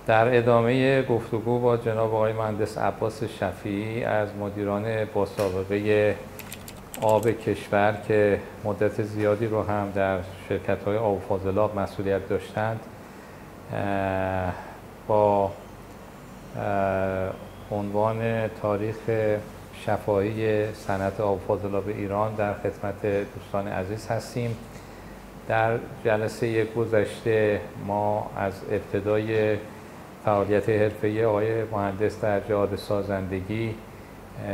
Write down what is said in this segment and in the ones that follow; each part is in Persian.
در ادامه گفتگو با جناب آقای مهندس عباس شفیعی از مدیران با سابقه آب کشور که مدت زیادی رو هم در شرکت‌های آب و فاضلاب مسئولیت داشتند، با عنوان تاریخ شفاهی صنعت آب و فاضلاب ایران در خدمت دوستان عزیز هستیم. در جلسه گذشته ما از ابتدای فعالیت حرفه‌ای آقای مهندس در جهاد سازندگی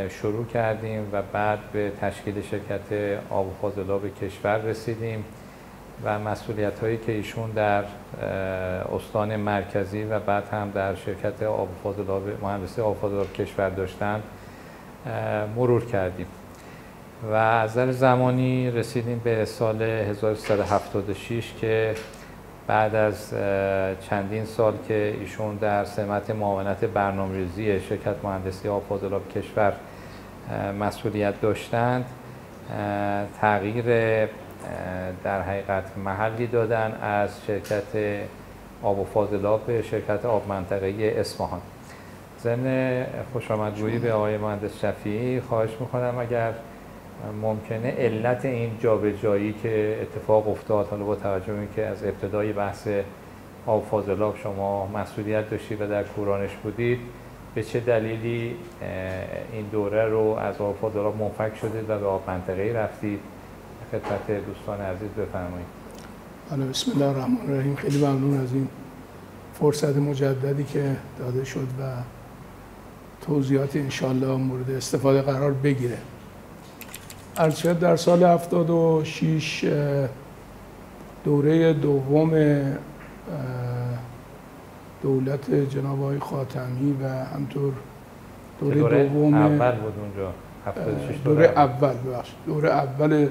شروع کردیم و بعد به تشکیل شرکت آب و فاضلاب کشور رسیدیم و مسئولیت‌هایی که ایشون در استان مرکزی و بعد هم در شرکت آب و فاضلاب مهندسی آب و فاضلاب کشور داشتند مرور کردیم و از نظر زمانی رسیدیم به سال 1376 که بعد از چندین سال که ایشون در سمت معاونت برنامه‌ریزی شرکت مهندسی آب و فاضلاب کشور مسئولیت داشتند، تغییر در حقیقت محلی دادن از شرکت آب و فاضلاب به شرکت آب منطقه‌ای اصفهان. ضمن خوشامدگویی به آقای مهندس شفیعی خواهش می‌کنم اگر ممکنه علت این جابجایی که اتفاق افتاد، حالا با توجه به اینکه از ابتدای بحث آب و فاضلاب شما مسئولیت داشتید و در کورانش بودید، به چه دلیلی این دوره رو از آب و فاضلاب منفک شدید و به آب منطقه‌ای رفتید؟ خدمت دوستان عزیز بفرمایید. بسم الله الرحمن الرحیم. خیلی ممنون از این فرصت مجددی که داده شد و توضیحات انشالله مورد استفاده قرار بگیره. عرض شد در سال 76 دوره دوم دولت جناب آقای خاتمی و همطور دوره دوم اول بود اونجا 76 دوره اول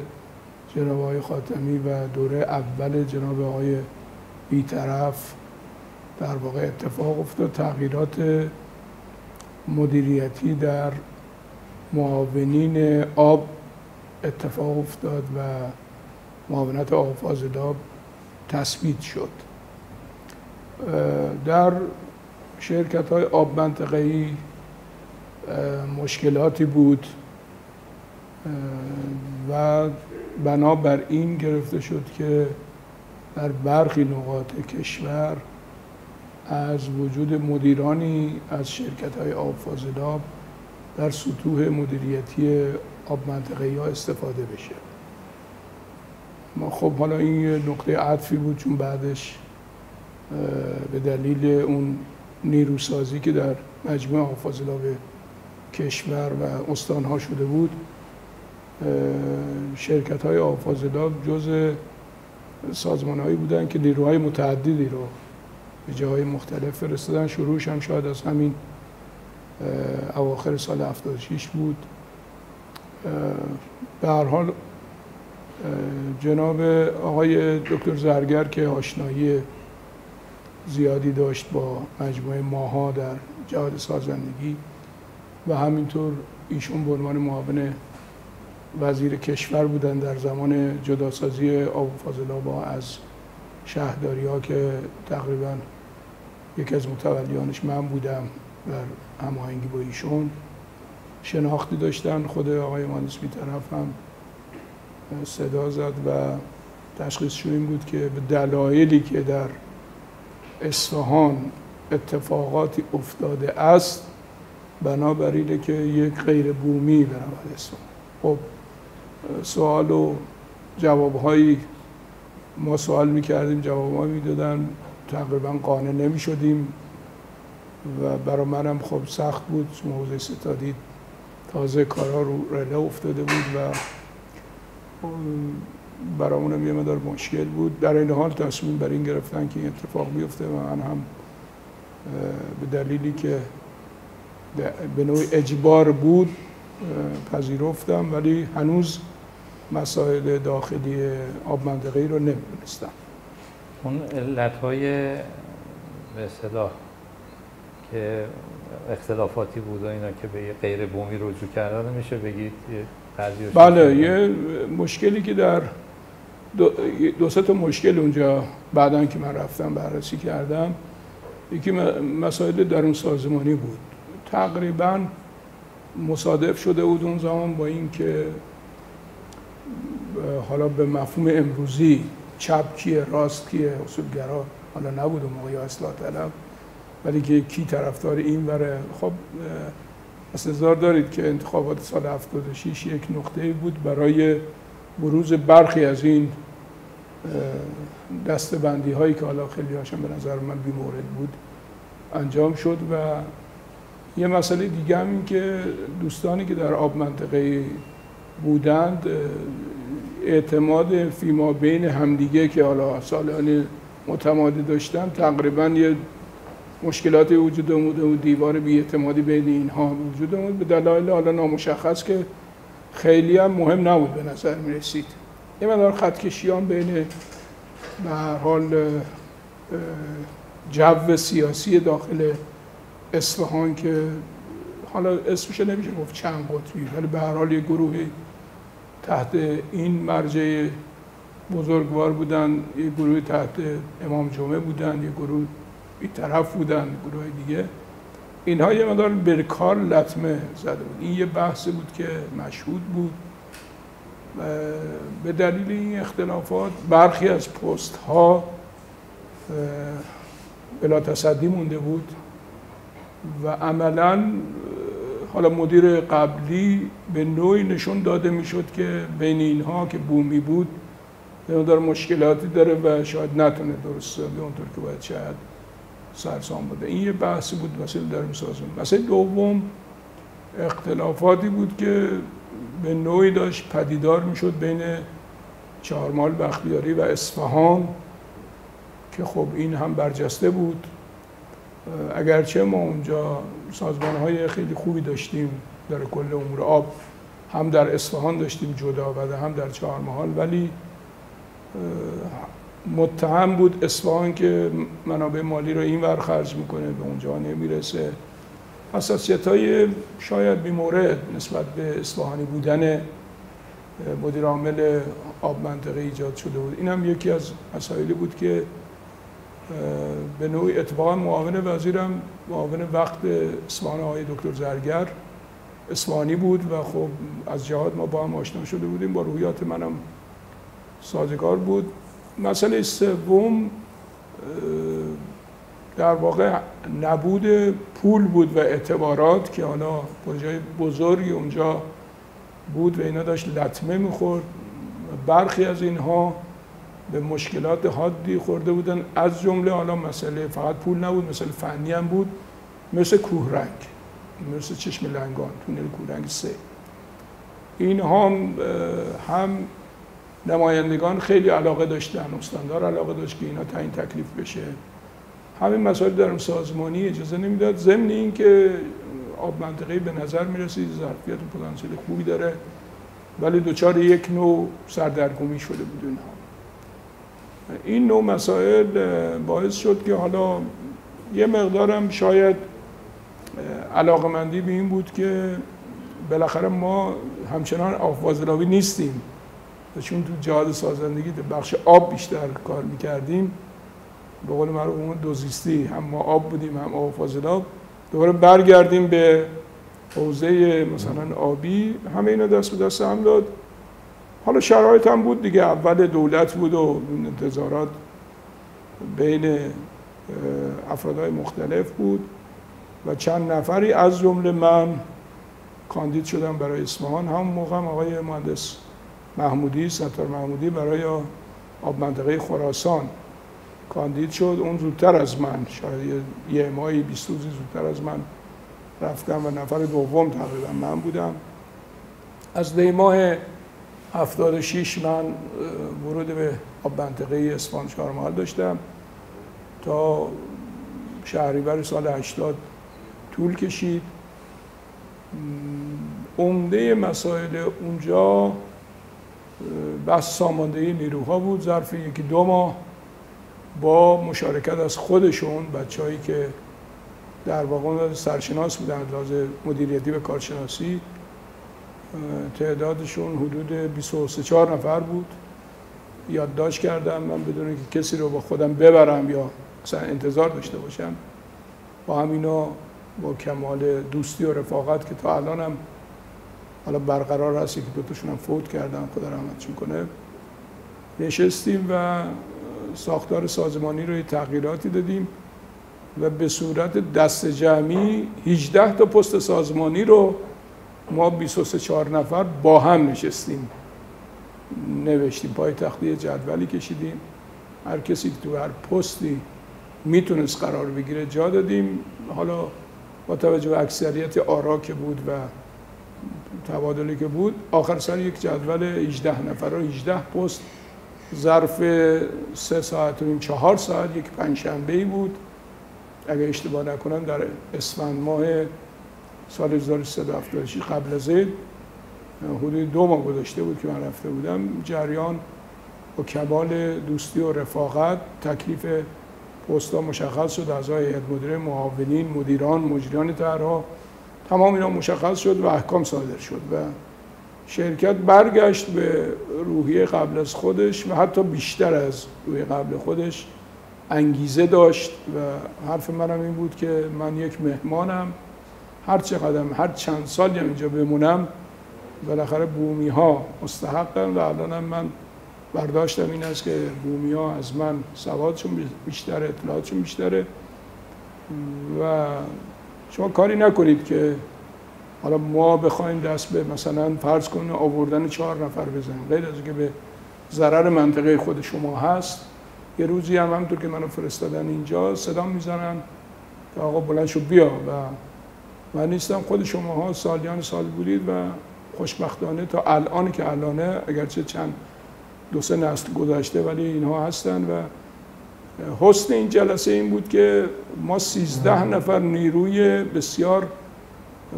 جناب آقای خاتمی و دوره اول جناب آقای بیطرف در واقع اتفاق افتاد. تغییرات مدیریتی در معاونین آب اتفاق افتاد و معاونت آب و فاضلاب تثبیت شد. در شرکت‌های آب منطقه‌ای مشکلاتی بود و بنابراین گرفته شد که در برخی نقاط کشور از وجود مدیرانی از شرکت‌های آب فاضلاب در سطوح مدیریتی آب منطقه‌ای ها استفاده بشه. خب حالا این نقطه عطفی بود، چون بعدش به دلیل اون نیروسازی که در مجموعه آب فاضلاب کشور و استان‌ها شده بود، شرکت‌های آب فاضلاب جزء سازمان‌هایی بودن که نیروهای متعددی رو به جاهای مختلف فرستادن. شروعش هم شاید از همین اواخر سال 76 بود. به هر حال جناب آقای دکتر زرگر که آشنایی زیادی داشت با مجموعه ماها در جهاد سازندگی و همینطور ایشون به عنوان معاون وزیر کشور بودن در زمان جداسازی آب و فاضلاب از شهرداری‌ها که تقریبا یکی از متولیانش من بودم در هماهنگی با ایشون شناختی داشتن. خود آقای مهندس بیطرف هم صدا زد و تشخیصشون این بود که به دلایلی که در اصفهان اتفاقاتی افتاده است، بنابراینه که یک غیر بومی برود اصفهان. خب سوال و جوابهایی ما سوال میکردیم، جوابهایی میدادن، تقریبا قانع نمیشدیم و برای منم خب سخت بود، چون حوزه ستادی تازه کارا رو رله افتاده بود و برامونم یه مقدار مشکل بود. در این حال تصمیم بر این گرفتن که این اتفاق بیفته و من هم به دلیلی که به نوع اجبار بود پذیرفتم، ولی هنوز مسائل داخلی آب منطقه‌ای رو نمی‌دونستم. اون علت‌های به اصطلاح که اختلافاتی بود و اینا که به غیر بومی رجوع کردن، میشه بگید بله، یه مشکلی که در دو سه تا مشکل اونجا بعداً که من رفتم بررسی کردم، یکی مسائل درون سازمانی بود. تقریبا مصادف شده بود اون زمان با این که حالا به مفهوم امروزی چپ کیه راست کیه اصولگرا حالا نبود اون موقع یا اصلاح طلب، ولی که کی طرفدار این بره. خب انتظار دارید که انتخابات سال 76 یک نقطه‌ای بود برای بروز برخی از این دسته‌بندی هایی که حالا خیلی هاشون به نظر من بی‌مورد بود انجام شد. و یه مسئله دیگه هم این که دوستانی که در آب منطقه بودند اعتماد فیما بین همدیگه که حالا سالانه متمادی داشتن تقریبا یه مشکلاتی وجود اومده و دیوار بی‌اعتمادی بین اینها وجود اومده به دلایل حالا نامشخص که خیلی هم مهم نبود به نظر می رسید. یه مقدار خطکشیان بین به هر حال جو سیاسی داخل اصفهان که حالا اسمش نمیشه گفت چند قطبی، ولی به هر حال یه گروهی تحت این مرجع بزرگوار بودن، یه گروه تحت امام جمعه بودن، یه گروه بی‌طرف بودن، گروه دیگه. اینها یه مقدار به کار لطمه زده بود. این یه بحث بود که مشهود بود. به دلیل این اختلافات برخی از پست ها بلا تصدی مونده بود و عملاً حالا مدیر قبلی به نوعی نشون داده میشد که بین اینها که بومی بود داره مشکلاتی داره و شاید نتونه درست به اونطور که باید شاید سرسام بوده. این یه بحثی بود مسئله درون سازمان. مسئله دوم اختلافاتی بود که به نوعی داشت پدیدار میشد بین چهارمحال بختیاری و اصفهان که خب این هم برجسته بود. اگرچه ما اونجا سازمان‌های خیلی خوبی داشتیم در کل امور آب، هم در اصفهان داشتیم جدا و هم در چهارمحال، ولی متهم بود اصفهان که منابع مالی رو این ور خرج میکنه به اونجا نمیرسه. حساسیت‌های شاید بی‌مورد نسبت به اصفهانی بودن مدیر عامل آب منطقه ایجاد شده بود. این هم یکی از مسائلی بود که به نوعی اتفاقا معاون وزیرم معاون وقت اصفهان آقای دکتر زرگر اصفهانی بود و خب از جهات ما با هم آشنا شده بودیم، با روحیات منم سازگار بود. مسئله سوم در واقع نبود پول بود و اعتبارات که حالا پروژه بزرگی اونجا بود و اینا داشت لطمه میخورد. برخی از اینها به مشکلات حادی خورده بودن، از جمله حالا مسئله فقط پول نبود، مسئله فنی هم بود، مثل کوهرنگ، مثل چشم لنگان، تونل کوهرنگ 3. اینها هم نمایندگان خیلی علاقه داشتن، استاندار علاقه داشت که اینا تعیین تکلیف بشه. همین مسائل درون سازمانی اجازه نمیداد، ضمن این که آب منطقه‌ای به نظر میرسید ظرفیت و پتانسیل خوبی داره ولی دوچار یک نوع سردرگمی شده بود اینها. این نوع مسائل باعث شد که حالا یه مقدارم شاید علاقمندی به این بود که بالاخره ما همچنان آب‌فاضلابی نیستیم، چون تو جهاد سازندگی در بخش آب بیشتر کار میکردیم، به قول معروف اون دوزیستی، هم ما آب بودیم هم آب فاضلاب، دوباره برگردیم به حوزه مثلا آبی، همه اینا دست به دست هم داد. حالا شرایط هم بود دیگه، اول دولت بود و انتظارات بین افرادهای مختلف بود و چند نفری از جمله من کاندید شدم برای اصفهان. هم موقع آقای مهندس محمودی، ستار محمودی برای آب منطقه خراسان کاندید شد. اون زودتر از من، شاید یه ماهی 20 روزی زودتر از من رفتم و نفر دوم تقریبا من بودم. از دی ماه 76 من ورود به آب منطقه اصفهان چهارمحال داشتم تا شهریور سال 80 طول کشید. عمده مسائل اونجا بحث ساماندهی نیروها بود. ظرف 1-2 ماه با مشارکت از خودشون، بچه‌هایی که در واقع سرشناس بودن لازم مدیریتی و کارشناسی، تعدادشون حدود 23-4 نفر بود. یادداشت کردم من بدون که کسی رو با خودم ببرم یا مثلا انتظار داشته باشم. با همینا با کمال دوستی و رفاقت که تا الان هم حالا برقرار هست، که دوتاشون هم فوت کردن خدا رحمتشون کنه، نشستیم و ساختار سازمانی رو تغییراتی دادیم و به صورت دست جمعی 18 تا پست سازمانی رو ما 23 نفر با هم نشستیم نوشتیم، پای تخته جدولی کشیدیم، هر کسی که تو هر پستی میتونست قرار بگیره جا دادیم. حالا با توجه به اکثریت آرا که بود و تبادلی که بود، آخر سر یک جدول 18 نفر و 18 پست ظرف 3 ساعت و نیم 4 ساعت، یک پنجشنبه‌ای بود اگه اشتباه نکنم در اسفند ماه سال 1376 قبل از عید، حدود 2 ماه گذشته بود که من رفته بودم. جریان با کمال دوستی و رفاقت، تکلیف پست‌ها مشخص شد، اعضای هیئت مدیره، معاونین، مدیران، مجریان طرح‌ها، تمام اینا مشخص شد و احکام صادر شد و شرکت برگشت به روحیه قبل از خودش و حتی بیشتر از روحیه قبل خودش انگیزه داشت. و حرف منم این بود که من یک مهمانم، هر چند سالی اینجا بمونم بالاخره بومی ها مستحقن و الانم من برداشتم این است که بومی ها از من سوادشون بیشتره، اطلاعاتشون بیشتره و شما کاری نکنید که حالا ما بخوایم دست به مثلا فرض کنید آوردن 4 نفر بزنیم، غیر از اینکه به ضرر منطقه خود شما هست. یه روزی هم همونطور که منو فرستادن اینجا صدا میزنن که آقا بلند شو بیا و من نیستم، خود شماها سالیان سال بودید و خوشبختانه تا الان که الانه، اگرچه چند 2-3 نسل گذشته ولی اینها هستن. و حسن این جلسه این بود که ما 13 نفر نیروی بسیار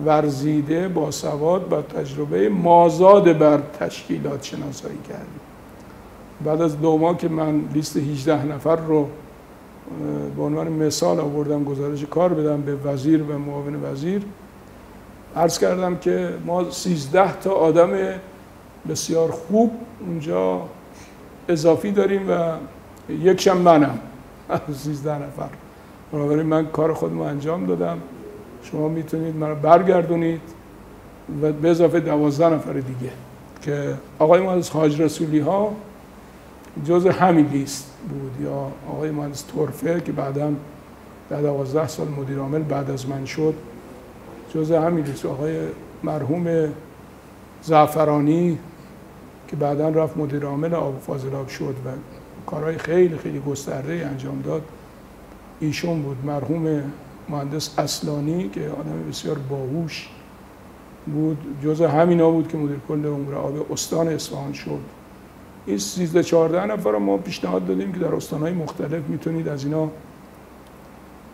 ورزیده با سواد با تجربه مازاد بر تشکیلات شناسایی کردیم. بعد از 2 ماه که من لیست 18 نفر رو به عنوان مثال آوردم گزارش کار بدم به وزیر و معاون وزیر، عرض کردم که ما 13 تا آدم بسیار خوب اونجا اضافی داریم و یکشم منم 13 نفر. بنابراین من کار خودم انجام دادم، شما میتونید من رو برگردونید و به اضافه 12 نفر دیگه که آقای مهندس حاج رسولی ها جز همین لیست بود، یا آقای مهندس طرفه که بعداً در 12 سال مدیر عامل بعد از من شد جز همین لیست، آقای مرحوم زعفرانی که بعداً رفت مدیر عامل آب و فاضلاب شد و کارهای خیلی خیلی گسترده انجام داد، ایشون بود. مرحوم مهندس اصلانی که آدم بسیار باهوش بود جز همینا بود که مدیر کل امور آب استان اصفهان شد. این 13-14 نفر رو ما پیشنهاد دادیم که در استانهای مختلف میتونید از اینا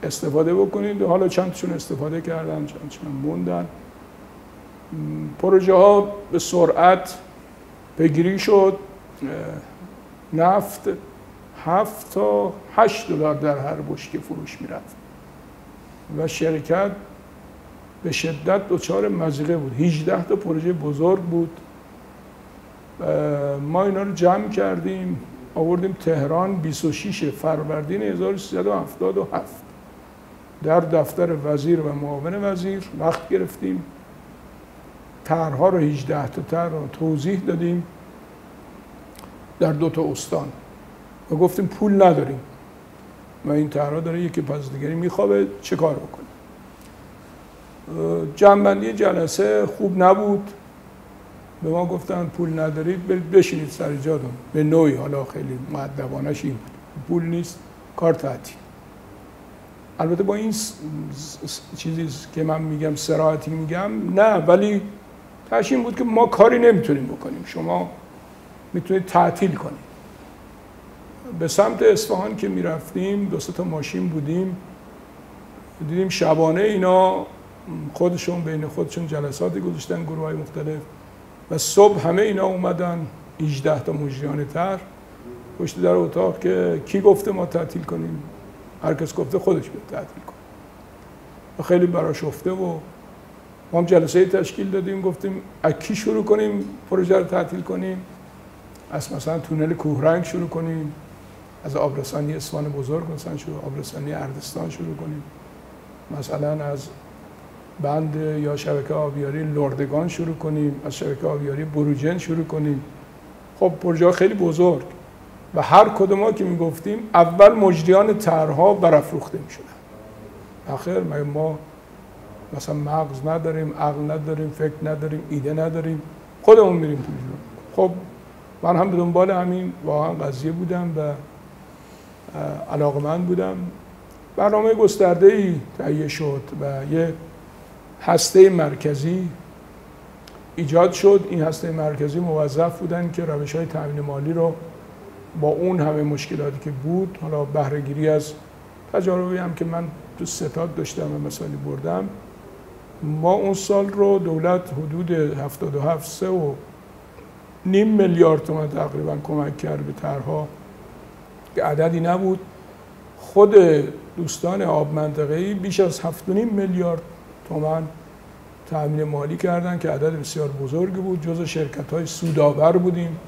استفاده بکنید. حالا چندشون استفاده کردن، چندشون موندن. پروژه ها به سرعت پیگیری شد. نفت 7 تا 8 دلار در هر بشکه فروش میرفت و شرکت به شدت دچار مضیقه بود. 18 تا پروژه بزرگ بود. ما اینا رو جمع کردیم آوردیم تهران 26 فروردین 1377 در دفتر وزیر و معاون وزیر وقت گرفتیم، طرح‌ها رو 18 تا طرح رو توضیح دادیم در 2 تا استان و گفتیم پول نداریم و این طرح‌ها داره یکی پس دیگری میخوابه، چه کار بکنیم. جمع‌بندی جلسه خوب نبود، به ما گفتن پول ندارید برید بشینید سر جاتون. به نوعی حالا خیلی مؤدبانه‌اش این بود، پول نیست کار تعطیل. البته با این چیزی که من میگم صراحتی میگم نه، ولی تشین بود که ما کاری نمیتونیم بکنیم، شما میتونید تعطیل کنید. به سمت اصفهان که میرفتیم 2-3 تا ماشین بودیم، دیدیم شبانه اینا خودشون بین خودشون جلساتی گذاشتن گروه‌های مختلف و صبح همه اینا اومدن 18 تا مجریان طرح پشت در اتاق که کی گفته ما تعطیل کنیم، هر کس گفته خودش بیاد تعطیل کنه و خیلی برآشفته و ما هم جلسه تشکیل دادیم، گفتیم از کی شروع کنیم پروژه رو تعطیل کنیم، از مثلا تونل کوهرنگ شروع کنیم، از آبرسانی اصفهان بزرگ مثلا شروع، آبرسانی اردستان شروع کنیم، مثلا از بند یا شبکه آبیاری لردگان شروع کنیم، از شبکه آبیاری بروجرد شروع کنیم. خب پروژه خیلی بزرگ و هر کدوم ما که میگفتیم اول مجریان طرح‌ها برافروخته میشدن. آخر ما مثلا مغز نداریم، عقل نداریم، فکر نداریم، ایده نداریم، خودمون میریم پروژه. خب من هم به دنبال همین واقعا قضیه بودم و علاقمند بودم. برنامه گسترده‌ای تهیه شد و یه هسته مرکزی ایجاد شد. این هسته مرکزی موظف بودن که روش‌های تامین مالی رو با اون همه مشکلاتی که بود، حالا بهره‌گیری از تجاربی هم که من تو ستاد داشتم و مثالی بردم، ما اون سال رو دولت حدود 77.5 میلیارد تومان تقریبا کمک کرد به طرح‌ها که عددی نبود. خود دوستان آب منطقه‌ای بیش از 7.5 میلیارد تومان تامین مالی کردن که عدد بسیار بزرگی بود. جزو شرکت‌های سودآور بودیم،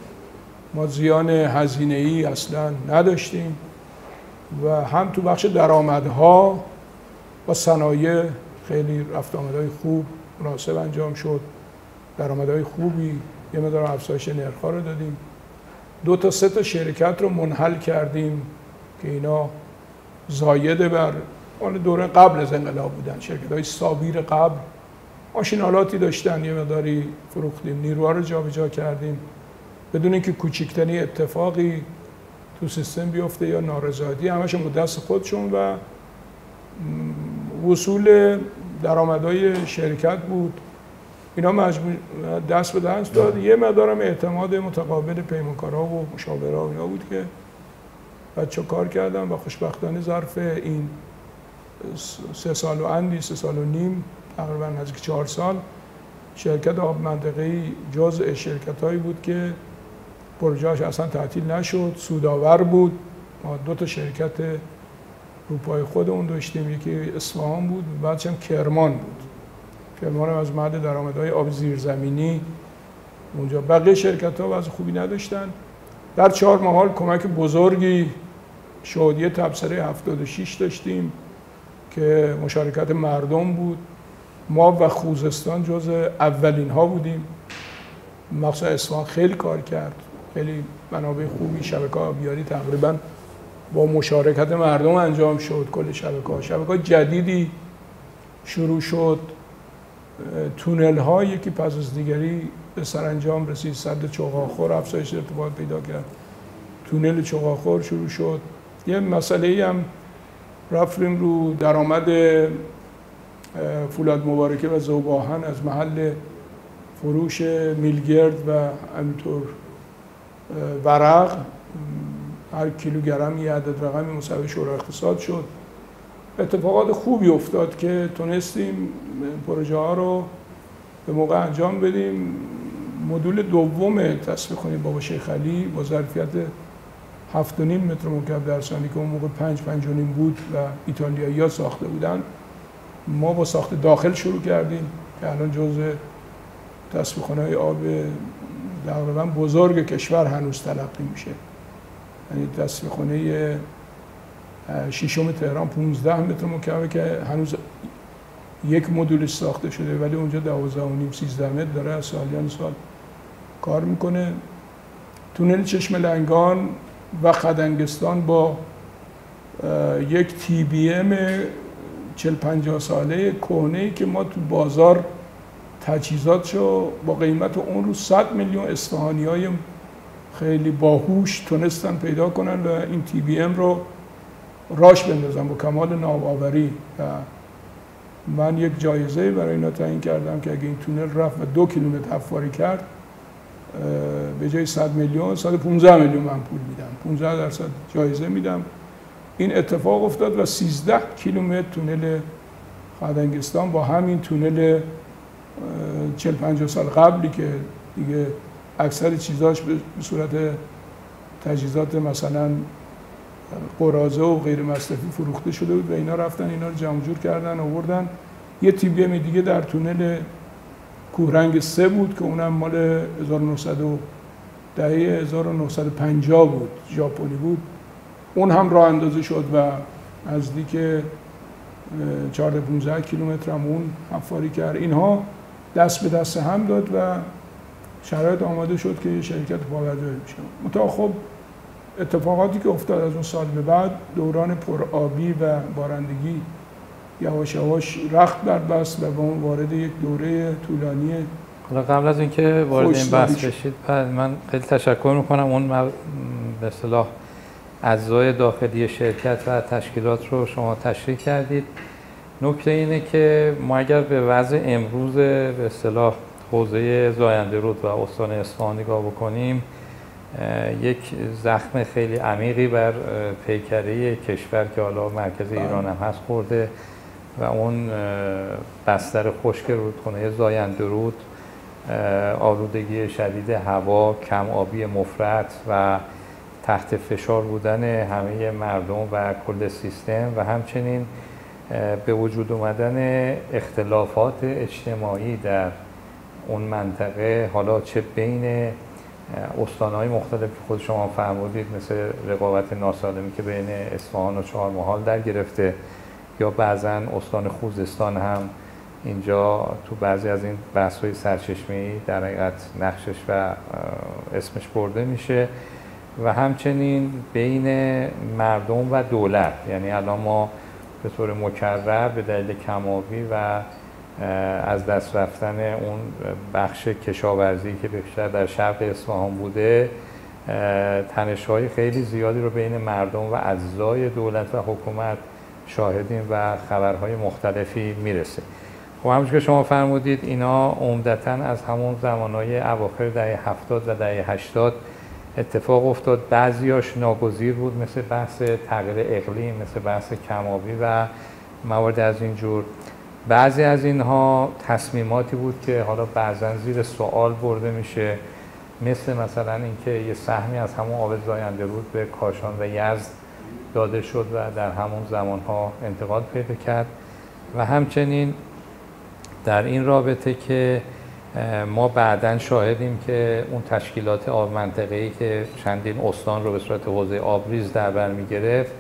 ما زیان هزینه‌ای اصلا نداشتیم و هم تو بخش درآمدها با صنایع خیلی رفت آمدهای خوب مناسب انجام شد. درآمدهای خوبی، یه مقدار افزایش نرخ‌ها رو دادیم. 2 تا 3 تا شرکت رو منحل کردیم که اینا زاید بر اون دوره قبل از انقلاب بودن. شرکت‌های سابیر قبل ماشین‌آلاتی داشتن، یه مقداری فروختیم، نیروها رو جابجا کردیم بدون اینکه کوچکترین اتفاقی تو سیستم بیفته یا نارضایتی، همشون با دست خودشون و وصول درآمدهای شرکت بود. اینا مجبور دست به دست داد. یه مقدارم اعتماد متقابل پیمانکارا و مشاورا اینا بود که بچه‌ها کار کردن و خوشبختانه ظرف این 3 سال و اندی 3 سال و نیم تقریبا نزدیک 4 سال شرکت آب منطقه‌ای جزء شرکت‌هایی بود که پروژه‌اش اصلا تعطیل نشد، سودآور بود. ما 2 تا شرکت روپای خودمون داشتیم، یکی اصفهان بود و بعدش هم کرمان بود. کرمان هم از محل درآمدهای آب زیرزمینی اونجا. بقیه شرکت‌ها وضع خوبی نداشتن. در 4 ماه کمک بزرگی شد. یه تبصره 76 داشتیم که مشارکت مردم بود. ما و خوزستان جز اولین ها بودیم. مخصوصا اصفهان خیلی کار کرد، خیلی منابع خوبی، شبکه آبیاری تقریبا با مشارکت مردم انجام شد. کل شبکه جدیدی شروع شد. تونل ها یکی پس از دیگری به سرانجام رسید. سد چغاخور افزایش ارتفاع پیدا کرد، تونل چغاخور شروع شد. یه مسئله هم رفتیم رو درآمد فولاد مبارکه و ذوب‌آهن از محل فروش میلگرد و همینطور ورق. هر کیلوگرم یه عدد رقمی مساوی شورای اقتصاد شد. اتفاقات خوبی افتاد که تونستیم پروژه ها رو به موقع انجام بدیم. مدول دوم تصفیه خانه بابا شیخ علی با ظرفیت 7.5 متر مکعب در ثانیه که اون موقع 5.5 بود و ایتالیایی‌ها ساخته بودن، ما با ساخت داخل شروع کردیم که الان جزء تصفیه خانه‌های آب تقریباً بزرگ کشور هنوز تلقی میشه. یعنی تصفیه خانه ششم تهران 15 متر مکعب که هنوز یک مدولش ساخته شده ولی اونجا 12.5 13 متر داره از سالیان سال کار میکنه. تونل چشم لنگان و خدنگستان با یک تی بی ام 40-50 ساله کهنه‌ای که ما تو بازار تجهیزاتشو با قیمت اون رو 100 میلیون اصفهانی‌های خیلی باهوش تونستن پیدا کنن و این تی بی ام رو راش بندازن با کمال ناباوری. و من یک جایزه برای اینا تعیین کردم که اگه این تونل رفت و 2 کیلومتر حفاری کرد به جای 100 میلیون 115 میلیون من پول میدم، 15% جایزه میدم. این اتفاق افتاد و 13 کیلومتر تونل خدنگستان با همین تونل 40-50 سال قبلی که دیگه اکثر چیزاش به صورت تجهیزات مثلا قراضه و غیر مصرفی فروخته شده بود و اینا رفتن اینا رو جمع جور کردن آوردن. یه تی بی ام دیگه در تونل کوهرنگ 3 بود که اونم مال 1950 بود، ژاپنی بود. اون هم راه اندازی شد و نزدیک 14-15 کیلومتر هم اون حفاری کرد. اینها دست به دست هم داد و شرایط آماده شد که یه شرکت پابرجایی بشه. منتها خب اتفاقاتی که افتاد از اون سال به بعد، دوران پرآبی و بارندگی یواش یواش رخت در بست و به اون وارد یک دوره طولانی. حالا قبل از اینکه وارد این بحث بشید، من خیلی تشکر میکنم. اون به اصطلاح اجزای داخلی شرکت و تشکیلات رو شما تشریح کردید. نکته اینه که ما اگر به وضع امروز به اصطلاح حوزه زاینده رود و استان اصفهان نگاه بکنیم، یک زخم خیلی عمیقی بر پیکره کشور که حالا مرکز ایران هم هست خورده و اون بستر خشک رودخانه زاینده رود، آلودگی شدید هوا، کم آبی مفرط و تحت فشار بودن همه مردم و کل سیستم و همچنین به وجود اومدن اختلافات اجتماعی در اون منطقه، حالا چه بین استان‌های مختلف که خود شما فرمودید مثل رقابت ناسالمی که بین اصفهان و چهارمحال در گرفته، یا بعضاً استان خوزستان هم اینجا تو بعضی از این بحث‌های سرچشمه‌ای در حقیقت نقشش و اسمش برده میشه و همچنین بین مردم و دولت. یعنی الان ما به طور مکرر به دلیل کم‌آبی و از دست رفتن اون بخش کشاورزی که بیشتر در شرق اصفهان بوده، تنش‌های خیلی زیادی رو بین مردم و اجزای دولت و حکومت شاهدیم و خبرهای مختلفی میرسه. خب همونجور که شما فرمودید اینا عمدتاً از همون زمانهای اواخر دهه 70 و دهه 80 اتفاق افتاد. بعضیاش ناگزیر بود مثل بحث تغییر اقلیم، مثل بحث کم‌آبی و موارد از این جور. بعضی از اینها تصمیماتی بود که حالا بعضاً زیر سوال برده میشه، مثلا اینکه یه سهمی از همون آب زاینده رود به کاشان و یزد داده شد و در همون زمانها انتقال پیدا کرد و همچنین در این رابطه که ما بعداً شاهدیم که اون تشکیلات آب منطقه‌ای که چندین استان رو به صورت حوزه آبریز در بر می‌گرفت،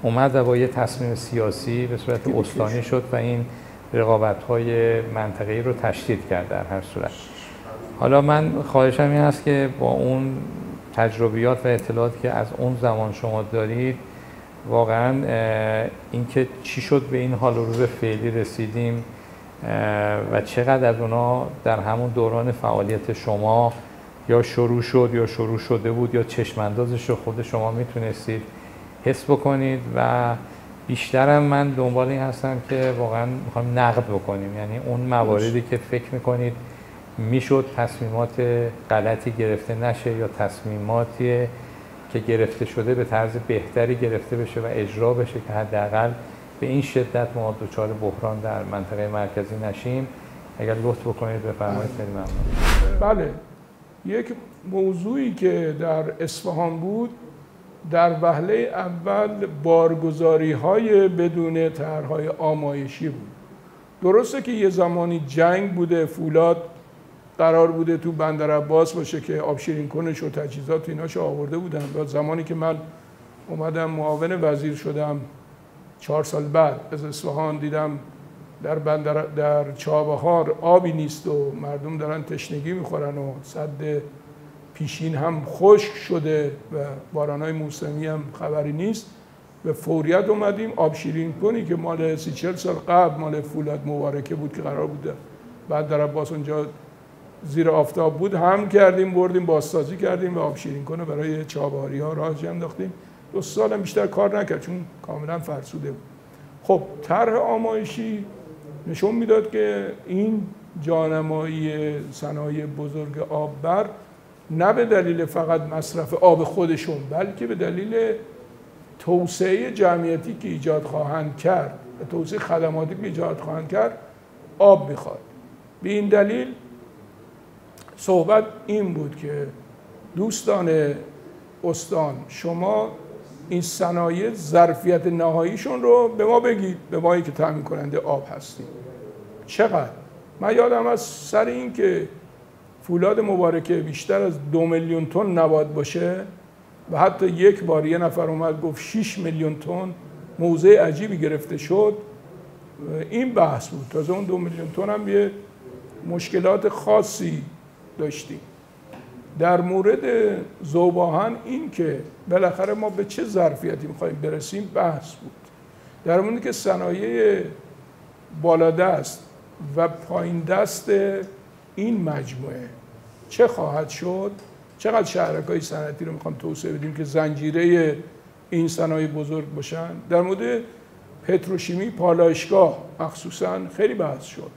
اومد و با یه تصمیم سیاسی به صورت استانی شد و این رقابت‌های منطقه‌ای رو تشدید کرد. در هر صورت حالا من خواهشم این است که با اون تجربیات و اطلاعاتی که از اون زمان شما دارید، واقعاً اینکه چی شد به این حال و روز فعلی رسیدیم و چقدر از اونا در همون دوران فعالیت شما یا شروع شد یا شروع شده بود یا چشماندازش رو خود شما میتونستید حس بکنید و بیشترم من دنبال این هستم که واقعا میخوام نقد بکنیم. یعنی اون مواردی که فکر میکنید میشد تصمیمات غلطی گرفته نشه یا تصمیماتی که گرفته شده به طرز بهتری گرفته بشه و اجرا بشه که حداقل به این شدت ما دچار بحران در منطقه مرکزی نشیم. اگر لطف بکنید بفرمایید. خیلی ممنون. بله، یک موضوعی که در اصفهان بود در وهله اول بارگذاری‌های بدون طرح‌های آمایشی بود. درسته که یه زمانی جنگ بوده، فولاد قرار بوده تو بندر عباس باشه که آب شیرین کنش و تجهیزات ایناشو آورده بودن. و زمانی که من اومدم معاون وزیر شدم 4 سال بعد از اصفهان، دیدم در چابهار آبی نیست و مردم دارن تشنگی میخورن و سد پیشین هم خشک شده و بارانهای موسمی هم خبری نیست. به فوریت اومدیم آب شیرین کنی که مال 30-40 سال قبل مال فولاد مبارکه بود که قرار بود بعد در عباس اونجا زیر آفتاب بود، هم کردیم بردیم بازسازی کردیم و آب شیرین کنه برای چابهاری ها راه انداختیم. 2 سال هم بیشتر کار نکرد چون کاملا فرسوده بود. خب طرح آمایشی نشون میداد که این جانمایی صنایع بزرگ آببر نه به دلیل فقط مصرف آب خودشون، بلکه به دلیل توسعه جمعیتی که ایجاد خواهند کرد و توسعه خدماتی که ایجاد خواهند کرد آب میخواد. به این دلیل صحبت این بود که دوستان استان، شما این صنایع ظرفیت نهاییشون رو به ما بگید، به مایی که تامین کننده آب هستیم. چقدر؟ من یادم از سر این که فولاد مبارکه بیشتر از 2 میلیون تن نباید باشه و حتی یک بار یه نفر اومد گفت 6 میلیون تن، موضع عجیبی گرفته شد این بحث بود. تازه اون 2 میلیون تن هم یه مشکلات خاصی داشتیم. در مورد ذوب‌آهن این که بالاخره ما به چه ظرفیتی می‌خوایم برسیم بحث بود. در مورد که صنایع بالادست و پایین دست این مجموعه چه خواهد شد، چقدر شهرک‌های صنعتی رو می‌خوام توسعه بدیم که زنجیره این صنایع بزرگ باشن. در مورد پتروشیمی پالایشگاه مخصوصاً خیلی بحث شد.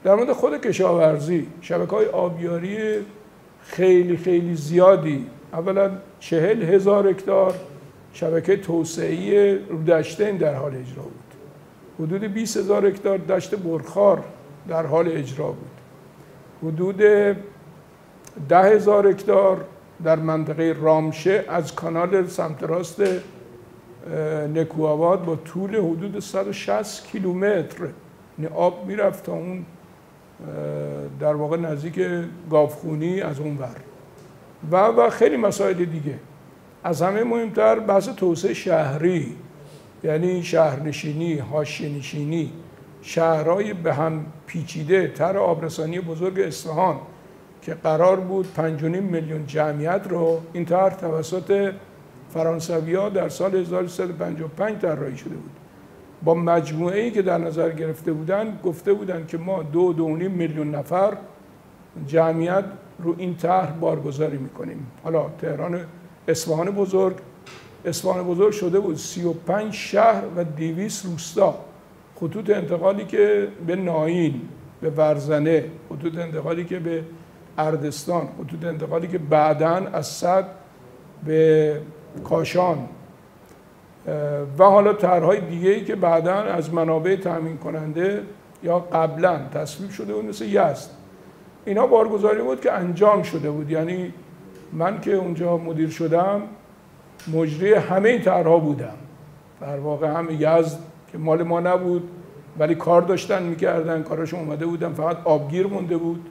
در مورد خود کشاورزی شبکه‌های آبیاری خیلی خیلی زیادی، اولا 40,000 هکتار شبکه توسعه‌ای رودشتین در حال اجرا بود، حدود 20,000 هکتار دشت برخار در حال اجرا بود، حدود 10,000 هکتار در منطقه رامشه از کانال سمت راست نکوآباد با طول حدود 160 کیلومتر آب میرفت تا اون در واقع نزدیک گاوخونی از اون ور و خیلی مسائل دیگه. از همه مهمتر بحث توسعه شهری، یعنی شهرنشینی، حاشیه‌نشینی، شهرهای به هم پیچیده. طرح آبرسانی بزرگ اصفهان که قرار بود 5.5 میلیون جمعیت رو، این طرح توسط فرانسوی‌ها در سال 1355 طراحی شده بود. با مجموعه‌ای که در نظر گرفته بودن گفته بودن که ما 2.5 میلیون نفر جمعیت رو این طرح بارگذاری میکنیم. حالا تهران اصفهان بزرگ شده بود 35 شهر و 200 روستا. خطوط انتقالی که به ناین، به ورزنه، خطوط انتقالی که به اردستان، خطوط انتقالی که بعداً از صد به کاشان و حالا طرح‌های دیگه‌ای که بعداً از منابع تامین کننده یا قبلاً تصویب شده بود مثل یزد. اینا بارگذاری بود که انجام شده بود. یعنی من که اونجا مدیر شدم مجری همه این طرح‌ها بودم. در واقع هم یزد که مال ما نبود ولی کار داشتن می‌کردن، کاراشون اومده بودن، فقط آبگیر مونده بود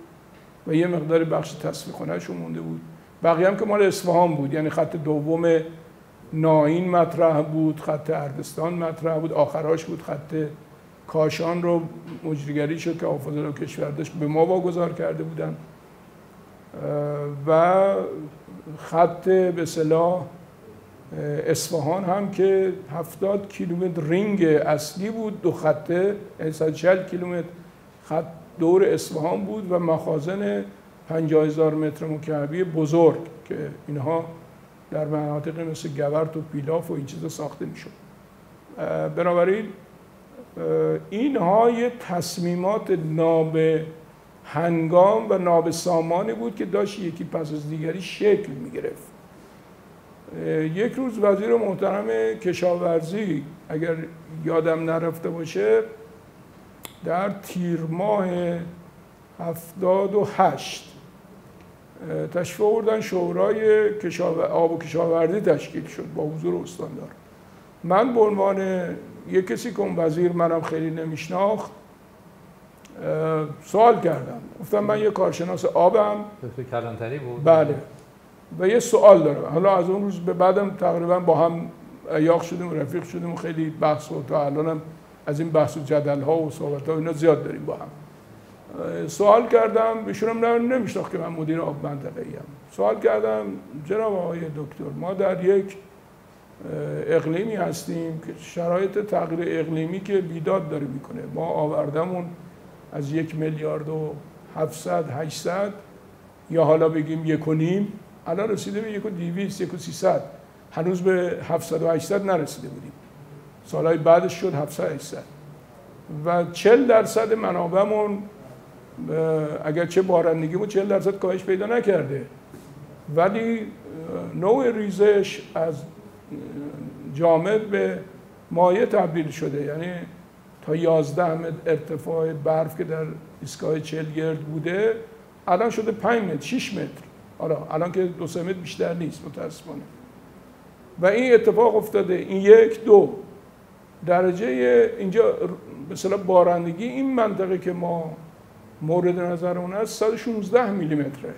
و یه مقدار بخش تصفیه خونه‌شون مونده بود. بقیه هم که مال اصفهان بود، یعنی خط دوم ناین مطرح بود، خط اردستان مطرح بود، آخراش بود خط کاشان رو مجریگری شد که آفاضل کشوردش به ما واگذار کرده بودن و خط به اصطلاح اصفهان هم که 70 کیلومتر رینگ اصلی بود، دو خطه 140 کیلومتر خط دور اصفهان بود و مخازن 50,000 متر مکعبی بزرگ که اینها در مناطق مثل گورت و پیلاف و این چیزا ساخته میشد. بنابراین اینها یه تصمیمات نابهنگام و نابسامانی بود که داشت یکی پس از دیگری شکل میگرفت. یک روز وزیر محترم کشاورزی اگر یادم نرفته باشه در تیر ماه 78 تشریف آوردن شورای آب و کشاورزی تشکیل شد با حضور استاندار. من به عنوان یک کسی که اون وزیر منم خیلی نمیشناخت سوال کردم، گفتم من یه کارشناس آبم. دکتر کلانتری بود؟ بله. و یه سوال دارم. حالا از اون روز به بعدم تقریبا با هم یاق شدیم و رفیق شدیم و خیلی بحث و تا الانم از این بحث و جدل ها و صحبت ها اینا زیاد داریم با هم. سوال کردم، بهشونم نمیشناخت که من مدیر آب منطقه‌ای ام. سوال کردم جناب آقای دکتر، ما در یک اقلیمی هستیم که شرایط تغییر اقلیمی که بیداد داره میکنه. ما آوردمون از 1 میلیارد و 700 800 یا حالا بگیم 1.5 الان رسیده به 1.200 1.300. هنوز به 700 و 800 نرسیده بودیم. سالهای بعدش شد 700 800 و 40% منابعمون اگرچه بارندگیمون 40% کاهش پیدا نکرده ولی نوع ریزش از جامد به مایع تبدیل شده. یعنی تا 11 متر ارتفاع برف که در ایستگاه چلگرد بوده الان شده 5 متر 6 متر. الان که 2-3 متر بیشتر نیست متاسفانه. و این اتفاق افتاده. این 1-2 درجه اینجا به اصطلاح بارندگی این منطقه که ما مورد نظرمون است 116 میلی متره،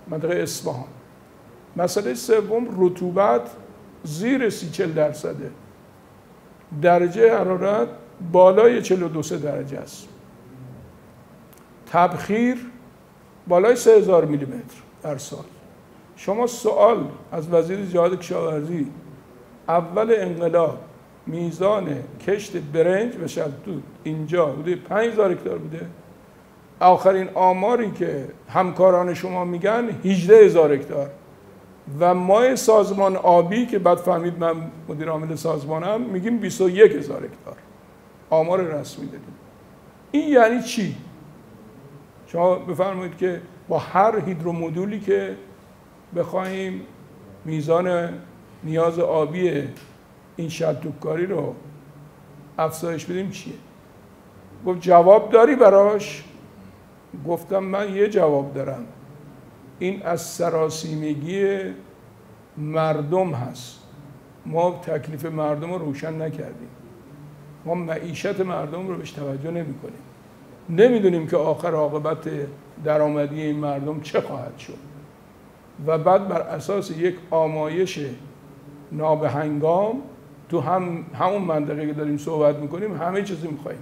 منطقه اصفهان. مسئله سوم رطوبت زیر 30-40%. درجه حرارت بالای 42 درجه است. تبخیر بالای 3000 میلیمتر در سال. شما سوال از وزیر زراعت کشاورزی اول انقلاب میزان کشت برنج و شبتوت اینجا بوده 5000 هکتار بوده. آخرین آماری که همکاران شما میگن 18000 هکتار و ما سازمان آبی که بعد فهمید من مدیر عامل سازمانم میگیم 21000 هکتار آمار رسمی دادیم. این یعنی چی؟ شما بفرمایید که با هر هیدرومدولی که بخوایم میزان نیاز آبی این شلتوک‌کاری رو افزایش بدیم چیه؟ گفت جواب داری براش؟ گفتم من یه جواب دارم. این از سراسیمگی مردم هست. ما تکلیف مردم رو روشن نکردیم. ما معیشت مردم رو بهش توجه نمی کنیم. نمیدونیم که آخر عاقبت درآمدی این مردم چه خواهد شد. و بعد بر اساس یک آمایش نابهنگام تو همون منطقه که داریم صحبت میکنیم همه چیزی میخواییم.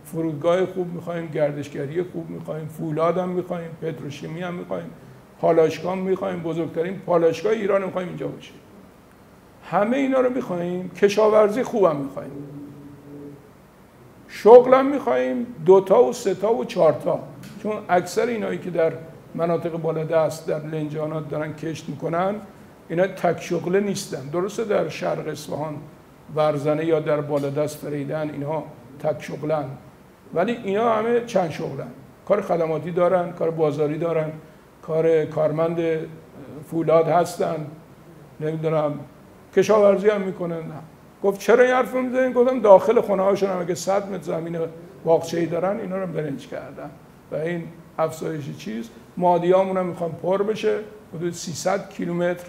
فرودگاه خوب میخوایم، گردشگری خوب میخوایم، فولاد هم میخوایم، پتروشیمی هم میخوایم، پالایشگاه میخوایم، بزرگترین پالایشگاه ایران میخوایم اینجا باشه. همه اینا رو میخوایم، کشاورزی خوبم میخوایم. شغل هم میخوایم 2 تا و 3 تا و 4 تا. چون اکثر اینایی که در مناطق بالادست در لنجانات دارن کشت میکنن اینا تک شغله نیستن. درسته در شرق اصفهان ورزنه یا در بالادست فریدن اینها تک شغلن، ولی اینا همه چند شغلن. کار خدماتی دارن، کار بازاری دارن، کار کارمند فولاد هستن، نمیدونم کشاورزی هم میکنن. گفت چرا این حرف رو میزنین؟ گفتم داخل خونه هاشون هم اگه 100 متر زمین باغچه‌ای دارن اینا رو برنج کردن و این افزایش چیز مادیامون هم میخوام پر بشه. حدود 300 کیلومتر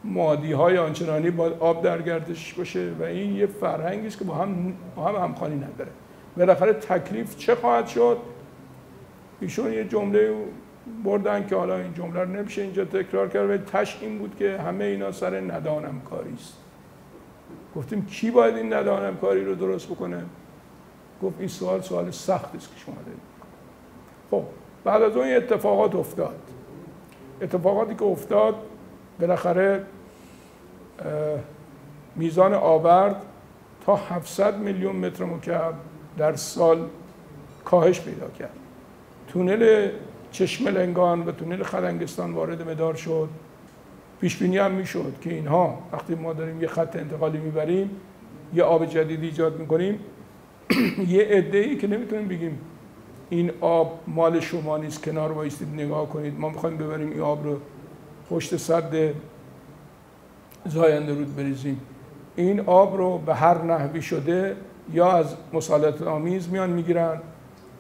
مادی‌های آنچنانی با آب در گردش باشه و این یه فرهنگی است که با هم همخوانی نداره. بالاخره تکلیف چه خواهد شد؟ ایشون یه جمله بردن که حالا این جمله رو نمیشه اینجا تکرار کرد ولی تش این بود که همه اینا سر ندانم کاری است. گفتیم کی باید این ندانم کاری رو درست بکنه؟ گفت این سوال سختی است که شما دارید. خب بعد از اون اتفاقات افتاد. اتفاقاتی که افتاد بالاخره میزان آورد تا 700 میلیون متر مکعب در سال کاهش پیدا کرد. تونل چشمه لنگان و تونل خدنگستان وارد مدار شد. پیش بینی هم میشد که اینها وقتی ما داریم یه خط انتقالی میبریم یه آب جدیدی ایجاد میکنیم یه عده‌ای که نمیتونیم بگیم این آب مال شما نیست کنار وایسید نگاه کنید ما میخوایم ببریم این آب رو پشت سد زاینده رود بریزیم. این آب رو به هر نحوی شده یا از مسالمت آمیز میان میگیرن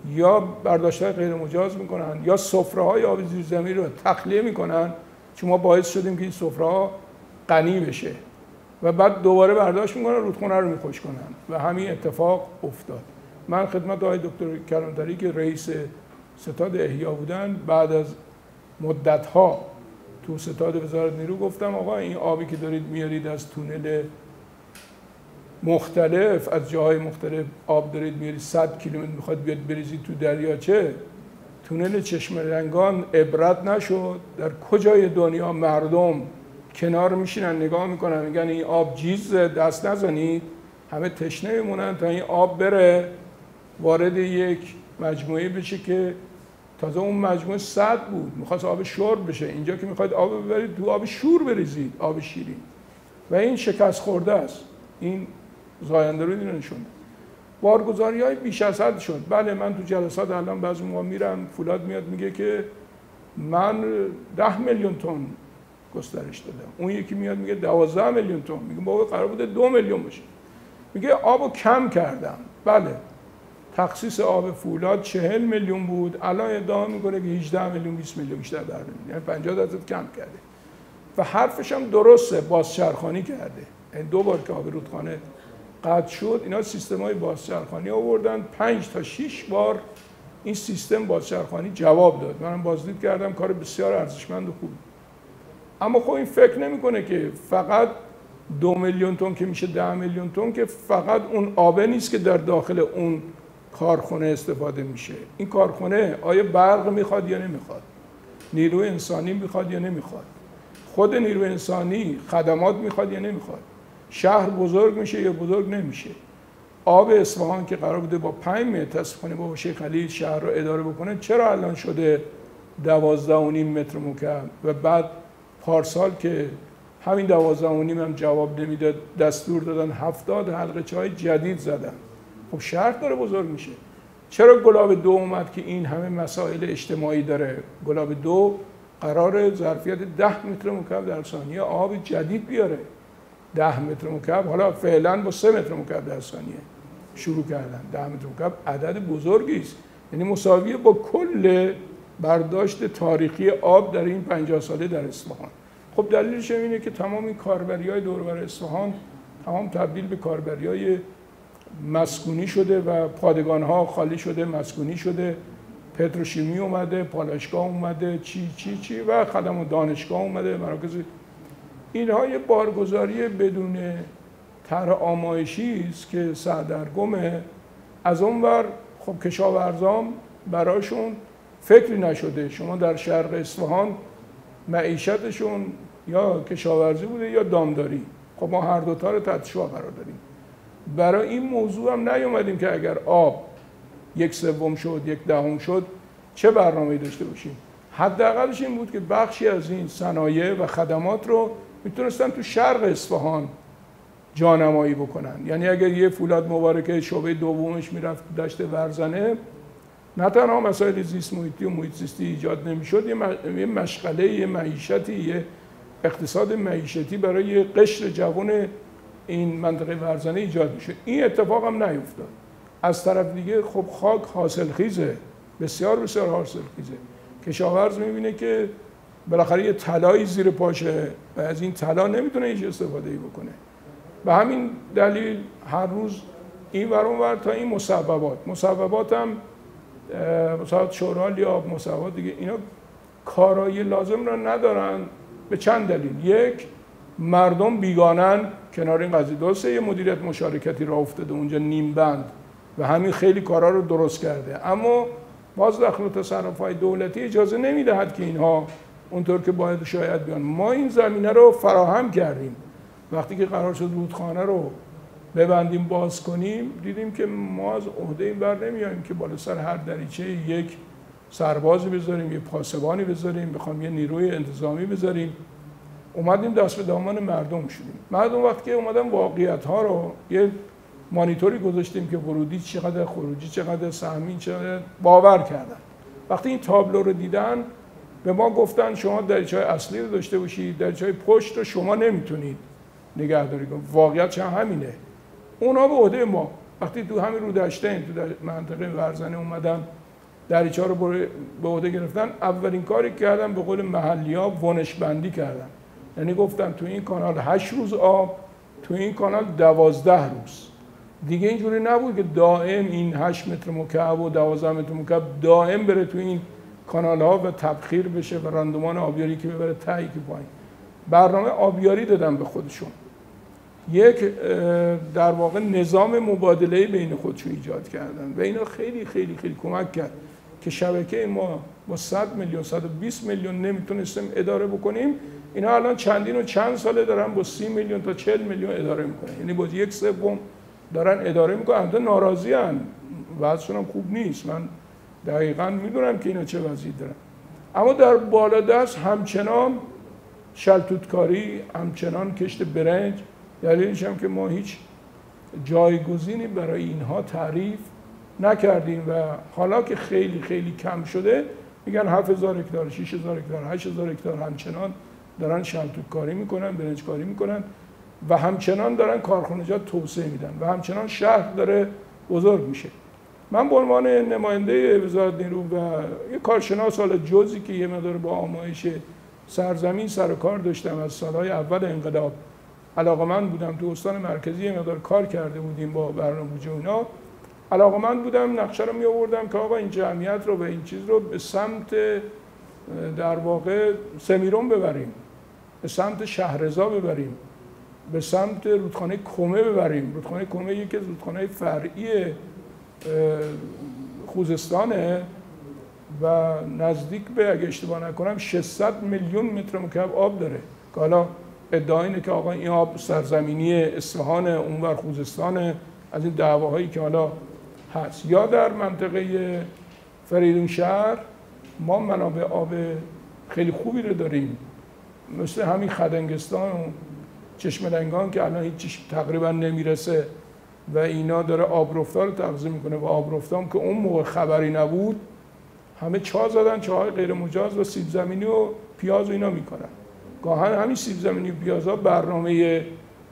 یا برداشت‌های غیر مجاز میکنن یا سفره‌های آب زیرزمینی رو تخلیه میکنن چون ما باعث شدیم که این سفره‌ها غنی بشه و بعد دوباره برداشت میکنن رودخونه رو میخشک کنن و همین اتفاق افتاد. من خدمت آقای دکتر کلانتری که رئیس ستاد احیا بودن بعد از مدت‌ها تو ستاد وزارت نیرو گفتم آقا این آبی که دارید میارید از تونل مختلف از جاهای مختلف آب دارید میارید 100 کیلومتر میخواد بیاد بریزید تو دریاچه تونل چشمه لنگان عبرت نشد. در کجای دنیا مردم کنار میشینن نگاه میکنن میگن این آب جیز دست نزنید همه تشنه میمونن تا این آب بره وارد یک مجموعه بشه که تازه اون مجموعه 100 بود میخواست آب شرب بشه اینجا که میخواید آب ببرید تو آب شور بریزید آب شیرین و این شکست خورده است. این زاینده رود نشون بارگذاری‌های بیش از حد شد. بله من تو جلسات الان بعضی موقع میرم فولاد میاد میگه که من 10 میلیون تن گسترش دادم اون یکی میاد میگه 12 میلیون تن میگه بابا قرار بوده 2 میلیون باشه میگه آبو کم کردم. بله تخصیص آب فولاد 40 میلیون بود الان ادعا میکنه که 18 میلیون 20 میلیون بیشتر در نمیاد یعنی 50% کم کرده و حرفش هم درسته بازچرخانی کرده. این 2 بار که آب رودخانه قطع شد اینا سیستم‌های بازچرخانی آوردن 5 تا 6 بار این سیستم بازچرخانی جواب داد. منم بازدید کردم کار بسیار ارزشمند و خوب. اما خب این فکر نمیکنه که فقط 2 میلیون تن که میشه 10 میلیون تن که فقط اون آبه نیست که در داخل اون کارخونه استفاده میشه. این کارخونه آیا برق میخواد یا نمیخواد؟ نیروی انسانی میخواد یا نمیخواد؟ خود نیروی انسانی خدمات میخواد یا نمیخواد؟ شهر بزرگ میشه یا بزرگ نمیشه؟ آب اصفهان که قرار بوده با 5 متر از خونه بابا شیخ علی شهر رو اداره بکنه، چرا الان شده 12.5 متر مکعب؟ و بعد پارسال که همین 12.5 هم جواب نمیداد، دستور دادن 70 حلقه چای جدید زدن. خب شهر داره بزرگ میشه. چرا گلاب 2 اومد که این همه مسائل اجتماعی داره؟ گلاب 2 قرار ظرفیت 10 متر مکعب در ثانیه آب جدید بیاره. 10 متر مکعب، حالا فعلا با 3 متر مکعب در ثانیه شروع کردن. 10 متر مکعب عدد بزرگی است، یعنی مساویه با کل برداشت تاریخی آب در این 50 ساله در اصفهان. خب دلیلش اینه که تمام این کاربری‌های دور و بر اصفهان تمام تبدیل به کاربری‌های مسکونی شده و پادگان‌ها خالی شده، مسکونی شده، پتروشیمی اومده، پالایشگاه اومده، چی و خدمات دانشگاه اومده، مراکز. اینها یه بارگذاری بدون طرح آمایشی است که سردرگمه. از اونور خب کشاورزان براشون فکری نشده. شما در شرق اصفهان معیشتشون یا کشاورزی بوده یا دامداری. خب ما هر دوتا رو تحت شعاع قرار داریم. برای این موضوع هم نیومدیم که اگر آب 1/3 شد، 1/10 شد چه برنامه‌ای داشته باشیم. حداقلش این بود که بخشی از این صنایع و خدمات رو میتونستن تو شرق اصفهان جانمایی بکنن. یعنی اگر یه فولاد مبارکه شعبه دومش میرفت دشت ورزنه، نه تنها مسائل زیست محیطی و محیط زیستی ایجاد نمیشد، یه مشغله، یه معیشتی، یه اقتصاد معیشتی برای یه قشر جوان این منطقه ورزنه ایجاد میشه. این اتفاق هم نیفتاد. از طرف دیگه خب خاک حاصلخیزه، بسیار بسیار حاصلخیزه. کشاورز میبینه که بالاخره یه طلایی زیر پاشه و از این طلا نمیتونه هیچ استفاده‌ای بکنه. به همین دلیل هر روز این ور اون ور تا این مسببات هم مثلا شورال یا مسببات دیگه، اینا کارایی لازم را ندارن به چند دلیل. یک، مردم بیگانن کنار این قضیه. درسته یه مدیریت مشارکتی راه افتاده اونجا نیم بند و همین خیلی کارا رو درست کرده، اما باز دخل و تصرف‌های دولتی اجازه نمیدهد که اینها اونطور که باید شاید بیان. ما این زمینه رو فراهم کردیم. وقتی که قرار شد رودخانه رو ببندیم، باز کنیم، دیدیم که ما از عهده این بر نمیاییم که بالا سر هر دریچه یک سربازی بذاریم، یه پاسبانی بذاریم، بخوام یه نیروی انتظامی بذاریم. اومدیم دست به دامان مردم شدیم. مردم وقتی که اومدن واقعیت‌ها رو یه مانیتوری گذاشتیم که ورودی چقدر، خروجی چقدر، سهمی چقدر، باور کردن. وقتی این تابلو رو دیدن به ما گفتن شما دریچه‌های اصلی رو داشته باشید، دریچه‌های پشت رو شما نمیتونید نگهداری کنید. واقعیت همینه. اونا به عهده ما وقتی تو همین رودشتین تو منطقه ورزنه اومدن دریچه‌ها رو به عهده گرفتن، اولین کاری کردن به قول محلی‌ها ونش بندی کردن. یعنی گفتن تو این کانال 8 روز آب، تو این کانال 12 روز. دیگه اینجوری نبود که دائم این 8 متر مکعب و 12 متر مکعب دائم بره تو این کانال ها و تبخیر بشه و راندمان آبیاری که ببره ته که پایین. برنامه آبیاری دادن به خودشون. یک در واقع نظام مبادله بین خودشون ایجاد کردن و اینا خیلی خیلی خیلی کمک کرد که شبکه ما با 100 میلیون 120 میلیون نمیتونستیم اداره بکنیم. اینا الان چندین و چند ساله دارن با 30 میلیون تا 40 میلیون اداره میکنن. یعنی با 1/3 دارن اداره میکنن. البته ناراضی ان، وضعشون هم خوب نیست. من دقیقاً میدونم که اینا چه وضعی دارن. اما در بالادست همچنان شلتوتکاری، همچنان کشت برنج. دلیلش هم که ما هیچ جایگزینی برای اینها تعریف نکردیم و حالا که خیلی خیلی کم شده میگن 7000 هکتار، 6000 هکتار، 8000 هکتار همچنان دارن شلتوتکاری میکنن، برنجکاری میکنن و همچنان دارن کارخانجات توسعه میدن و همچنان شهر داره بزرگ میشه. من به عنوان نماینده وزارت نیرو و یک کارشناس حالا جزئی که یه مقدار با آمایش سرزمین سر و کار داشتم از سالهای اول انقلاب، علاقه‌مند بودم. تو استان مرکزی یه مقدار کار کرده بودیم با برنامه‌ریزی و اینا. علاقه‌مند بودم، نقشه رو می آوردم که آقا این جمعیت رو و این چیز رو به سمت در واقع سمیرون ببریم، به سمت شهرضا ببریم. به سمت رودخانه کمه ببریم. رودخانه کمه یکی از رودخانه‌های فرعی خوزستانه و نزدیک به، اگه اشتباه نکنم، 600 میلیون متر مکعب آب داره که حالا ادعا اینه که آقا این آب سرزمینی اصفهان، اونور خوزستانه، از این دعواهایی که حالا هست. یا در منطقه فریدون شهر ما منابع آب خیلی خوبی رو داریم، مثل همین خدنگستان و چشمه‌لنگان که الان هیچ تقریبا نمیرسه و اینا داره آبرفتا رو تغذیه میکنه و آبرفتام که اون موقع خبری نبود همه چاه زدن، چاهای غیر مجاز، و سیب زمینی و پیاز و اینا میکنن. گاهن همین سیب زمینی و پیازها برنامه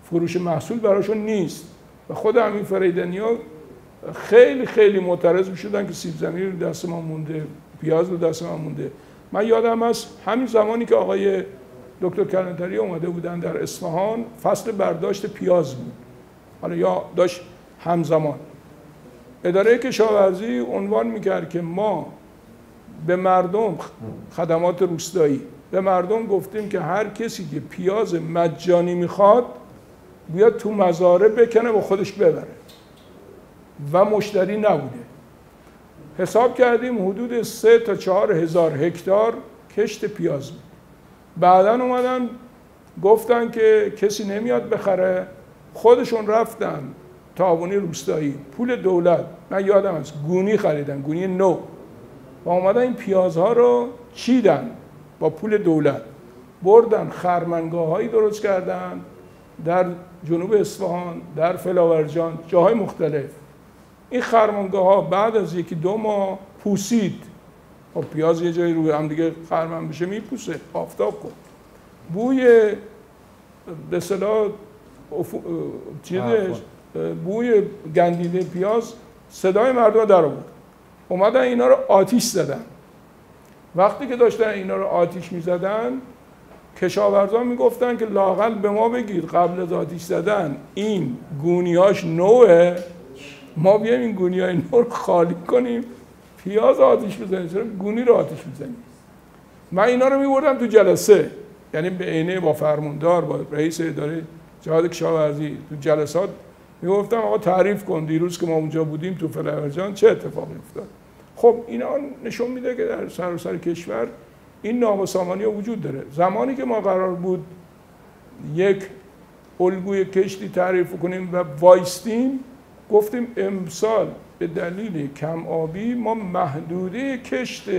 فروش محصول براشون نیست و خود همین فریدنی‌ها خیلی خیلی معترض میشدن که سیب زمینی رو دست ما مونده، پیاز رو دست ما مونده. من یادم هست همین زمانی که آقای دکتر کلانتری اومده بودن در اصفهان، فصل برداشت پیاز بود، حالا یا داشت همزمان اداره کشاورزی عنوان میکرد که ما به مردم، خدمات روستایی، به مردم گفتیم که هر کسی که پیاز مجانی میخواد بیاد تو مزارع بکنه و خودش ببره و مشتری نبوده. حساب کردیم حدود 3 تا 4 هزار هکتار کشت پیاز بود. بعدن اومدن گفتن که کسی نمیاد بخره، خودشون رفتن تعاونی روستایی، پول دولت، من یادم هست گونی خریدن، گونی نو، و اومدن این پیازها رو چیدن با پول دولت، بردن خرمنگاه‌هایی درست کردن در جنوب اصفهان، در فلاورجان، جاهای مختلف. این خرمنگاه‌ها بعد از 1-2 ماه پوسید. خب پیاز یه جایی روی هم دیگه خرمن بشه میپوسه، آفتاب کن. بوی به اصطلاح بوی گندیده پیاز صدای مردم در آورد. اومدن اینا رو آتیش زدن. وقتی که داشتن اینا رو آتیش میزدن، کشاورزان میگفتن که لااقل به ما بگید قبل از آتیش زدن این گونیاش نوعه، ما بیایم این گونیای نو رو خالی کنیم، پیاز آتیش بزنیم، چرا گونی رو آتیش بزنیم؟ من اینا رو میبردم تو جلسه، یعنی به عینه با فرماندار، با رئیس اداره جهاد کشاورزی تو جلسات میگفتم آقا تعریف کن دیروز که ما اونجا بودیم تو فلاورجان چه اتفاقی افتاد. خب اینا نشون میده که در سراسر کشور این نابسامانی وجود داره. زمانی که ما قرار بود یک الگوی کشتی تعریف کنیم و وایستیم، گفتیم امسال به دلیل کم آبی ما محدوده کشت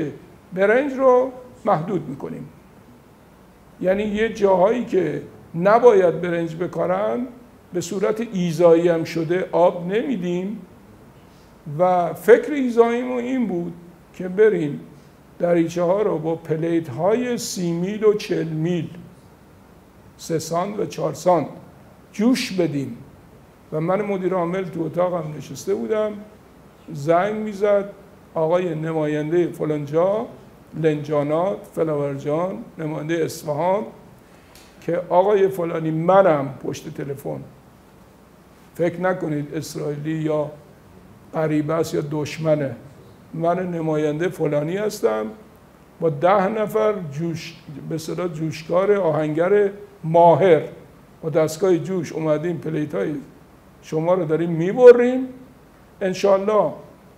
برنج رو محدود میکنیم. یعنی یه جاهایی که نباید برنج بکارن به صورت ایذایی هم شده آب نمیدیم و فکر ایذاییمون این بود که بریم دریچه ها رو با پلیت های 30 میل و 40 میل 3 سانت و 4 سانت جوش بدیم. و من مدیر عامل تو اتاقم نشسته بودم، زنگ میزد آقای نماینده فلانجا، لنجانات، فلاورجان، نماینده اصفهان، که آقای فلانی منم پشت تلفن، فکر نکنید اسرائیلی یا غریبه است یا دشمنه، من نماینده فلانی هستم با 10 نفر به اصطلاح جوشکار آهنگر ماهر با دستگاه جوش اومدیم پلیت‌های شما رو داریم میبریم، انشالله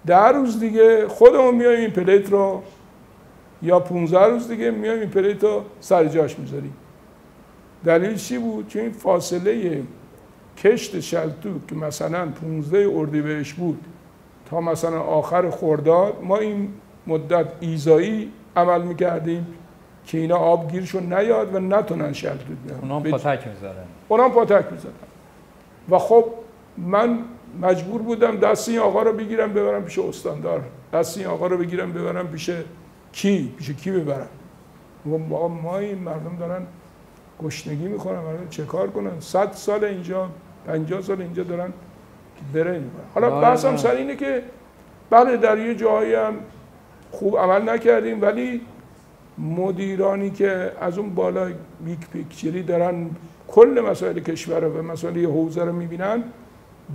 10 روز دیگه خودمون میایم این پلیت رو، یا 15 روز دیگه میایم این پلیت رو سر جاش میذاریم. دلیل چی بود؟ چون این فاصله کشت شلتوت که مثلا 15 اردیبهشت بود تا مثلا آخر خرداد، ما این مدت ایذایی عمل میکردیم که اینا آب گیرشون نیاد و نتونن شلتوت بیارن. اونام پاتک میذارن. اونام پاتک میذارن. و خب من مجبور بودم دست این آقا رو بگیرم ببرم پیش استاندار، دست این آقا رو بگیرم ببرم پیش کی ببرم. ما این مردم دارن گشنگی میخورن، مردم چه کار کنن؟ 100 سال اینجا، 50 سال اینجا دارن برنج میخورن. حالا بحثم سر اینه که بله در یه جایی هم خوب عمل نکردیم، ولی مدیرانی که از اون بالا بیگ پیکچری دارن کل مسائل کشور و مسائل حوزه رو میبینن،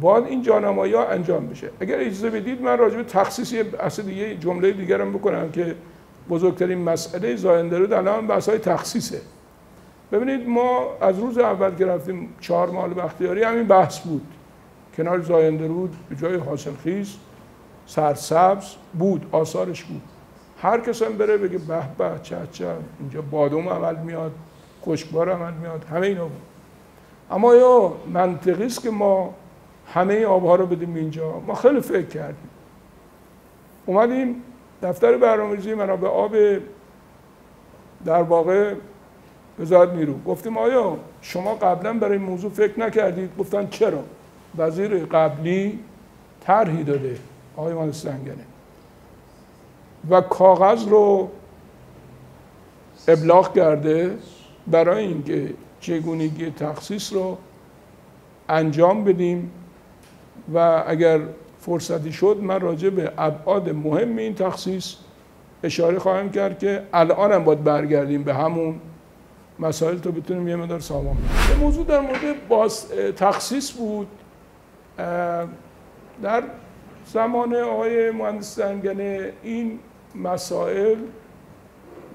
باید این جانمایی ها انجام بشه. اگر اجازه بدید من راجع به تخصیص یه جمله دیگرم بکنم که بزرگترین مسئله زاینده رود الان بحث‌های تخصیصه. ببینید ما از روز اول که رفتیم 4 ماه بختیاری همین بحث بود. کنار زاینده رود به جای حاصلخیز سرسبز بود، آثارش بود. هر کس هم بره بگه به به چه اینجا بادام عمل میاد، خشکبار عمل میاد، همه اینا بود. اما یا منطقی است که ما همه آبها رو بدیم اینجا. ما خیلی فکر کردیم، اومدیم دفتر برنامه‌ریزی منابع آب در واقع وزارت نیرو گفتیم آیا شما قبلا برای این موضوع فکر نکردید؟ گفتن چرا؟ وزیر قبلی طرحی داده آقای مهندس زنگنه و کاغذ رو ابلاغ کرده برای اینکه چگونگی تخصیص رو انجام بدیم و اگر فرصتی شد من راجع به ابعاد مهم این تخصیص اشاره خواهم کرد که الان هم باید برگردیم به همون مسائل تا بتونیم یه مقدار سامان بدیم. موضوع در مورد باز تخصیص بود. در زمان آقای مهندس زنگنه این مسائل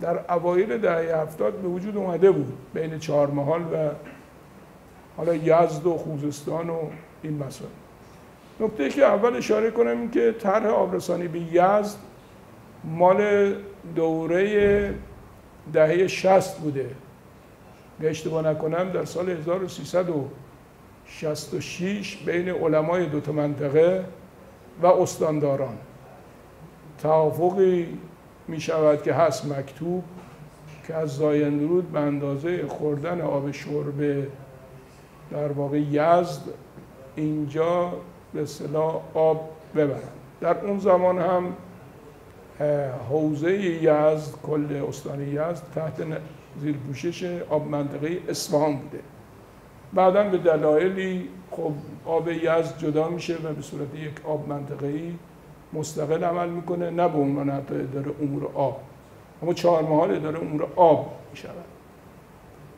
در اوایل دهه 70 به وجود اومده بود بین چهارمحال و حالا یزد و خوزستان و این مسائل. نکته که اول اشاره کنم این که طرح آبرسانی به یزد مال دوره دهه 60 بوده. اگه اشتباه نکنم در سال 1366 بین علمای دو تا منطقه و استانداران توافقی می شود که هست مکتوب که از زاینده رود به اندازه خوردن آب شرب در واقع یزد اینجا به اصطلاح آب ببرن. در اون زمان هم حوزه یزد، کل استان یزد تحت زیر پوشش آب منطقه اصفهان بوده. بعداً به دلایلی خب آب یزد جدا میشه و به صورت یک آب منطقه‌ای مستقل عمل میکنه، نه به عنوان حتی اداره امور آب، اما چهارمحال اداره امور آب میشود.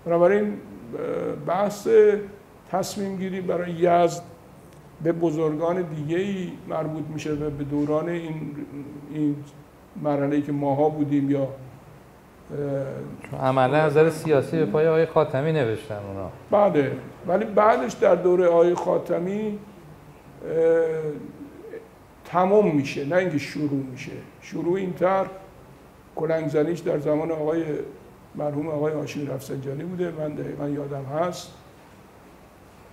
بنابراین بحث تصمیم گیری برای یزد به بزرگان دیگه‌ای مربوط میشه و به دوران این مرحله‌ای که ماها بودیم یا عملا از نظر سیاسی به پای آقای خاتمی نوشتن اونا. بله، ولی بعدش در دوره آقای خاتمی تمام میشه، نه اینکه شروع میشه. شروع این طرح کلنگ زنیش در زمان آقای مرحوم آقای هاشمی رفسنجانی بوده. من دقیقا یادم هست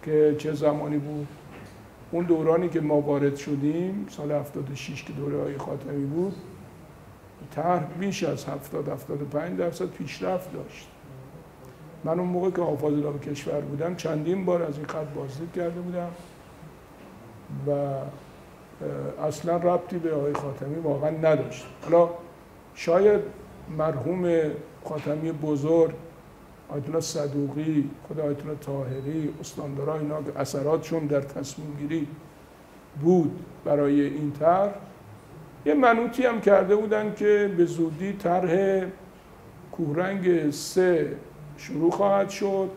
که چه زمانی بود. اون دورانی که ما وارد شدیم سال 76 که دوره آقای خاتمی بود، طرح بیش از 70-75% پیشرفت داشت. من اون موقع که حافظ آب کشور بودم چندین بار از این خط بازدید کرده بودم و اصلا ربطی به آقای خاتمی واقعا نداشت. حالا شاید مرحوم خاتمی بزرگ، آیت الله صدوقی، خود آیت الله طاهری، استاندارا اینا که اثراتشون در تصمیم گیری بود برای این طرح، یه منوطی هم کرده بودن که به زودی طرح کوهرنگ 3 شروع خواهد شد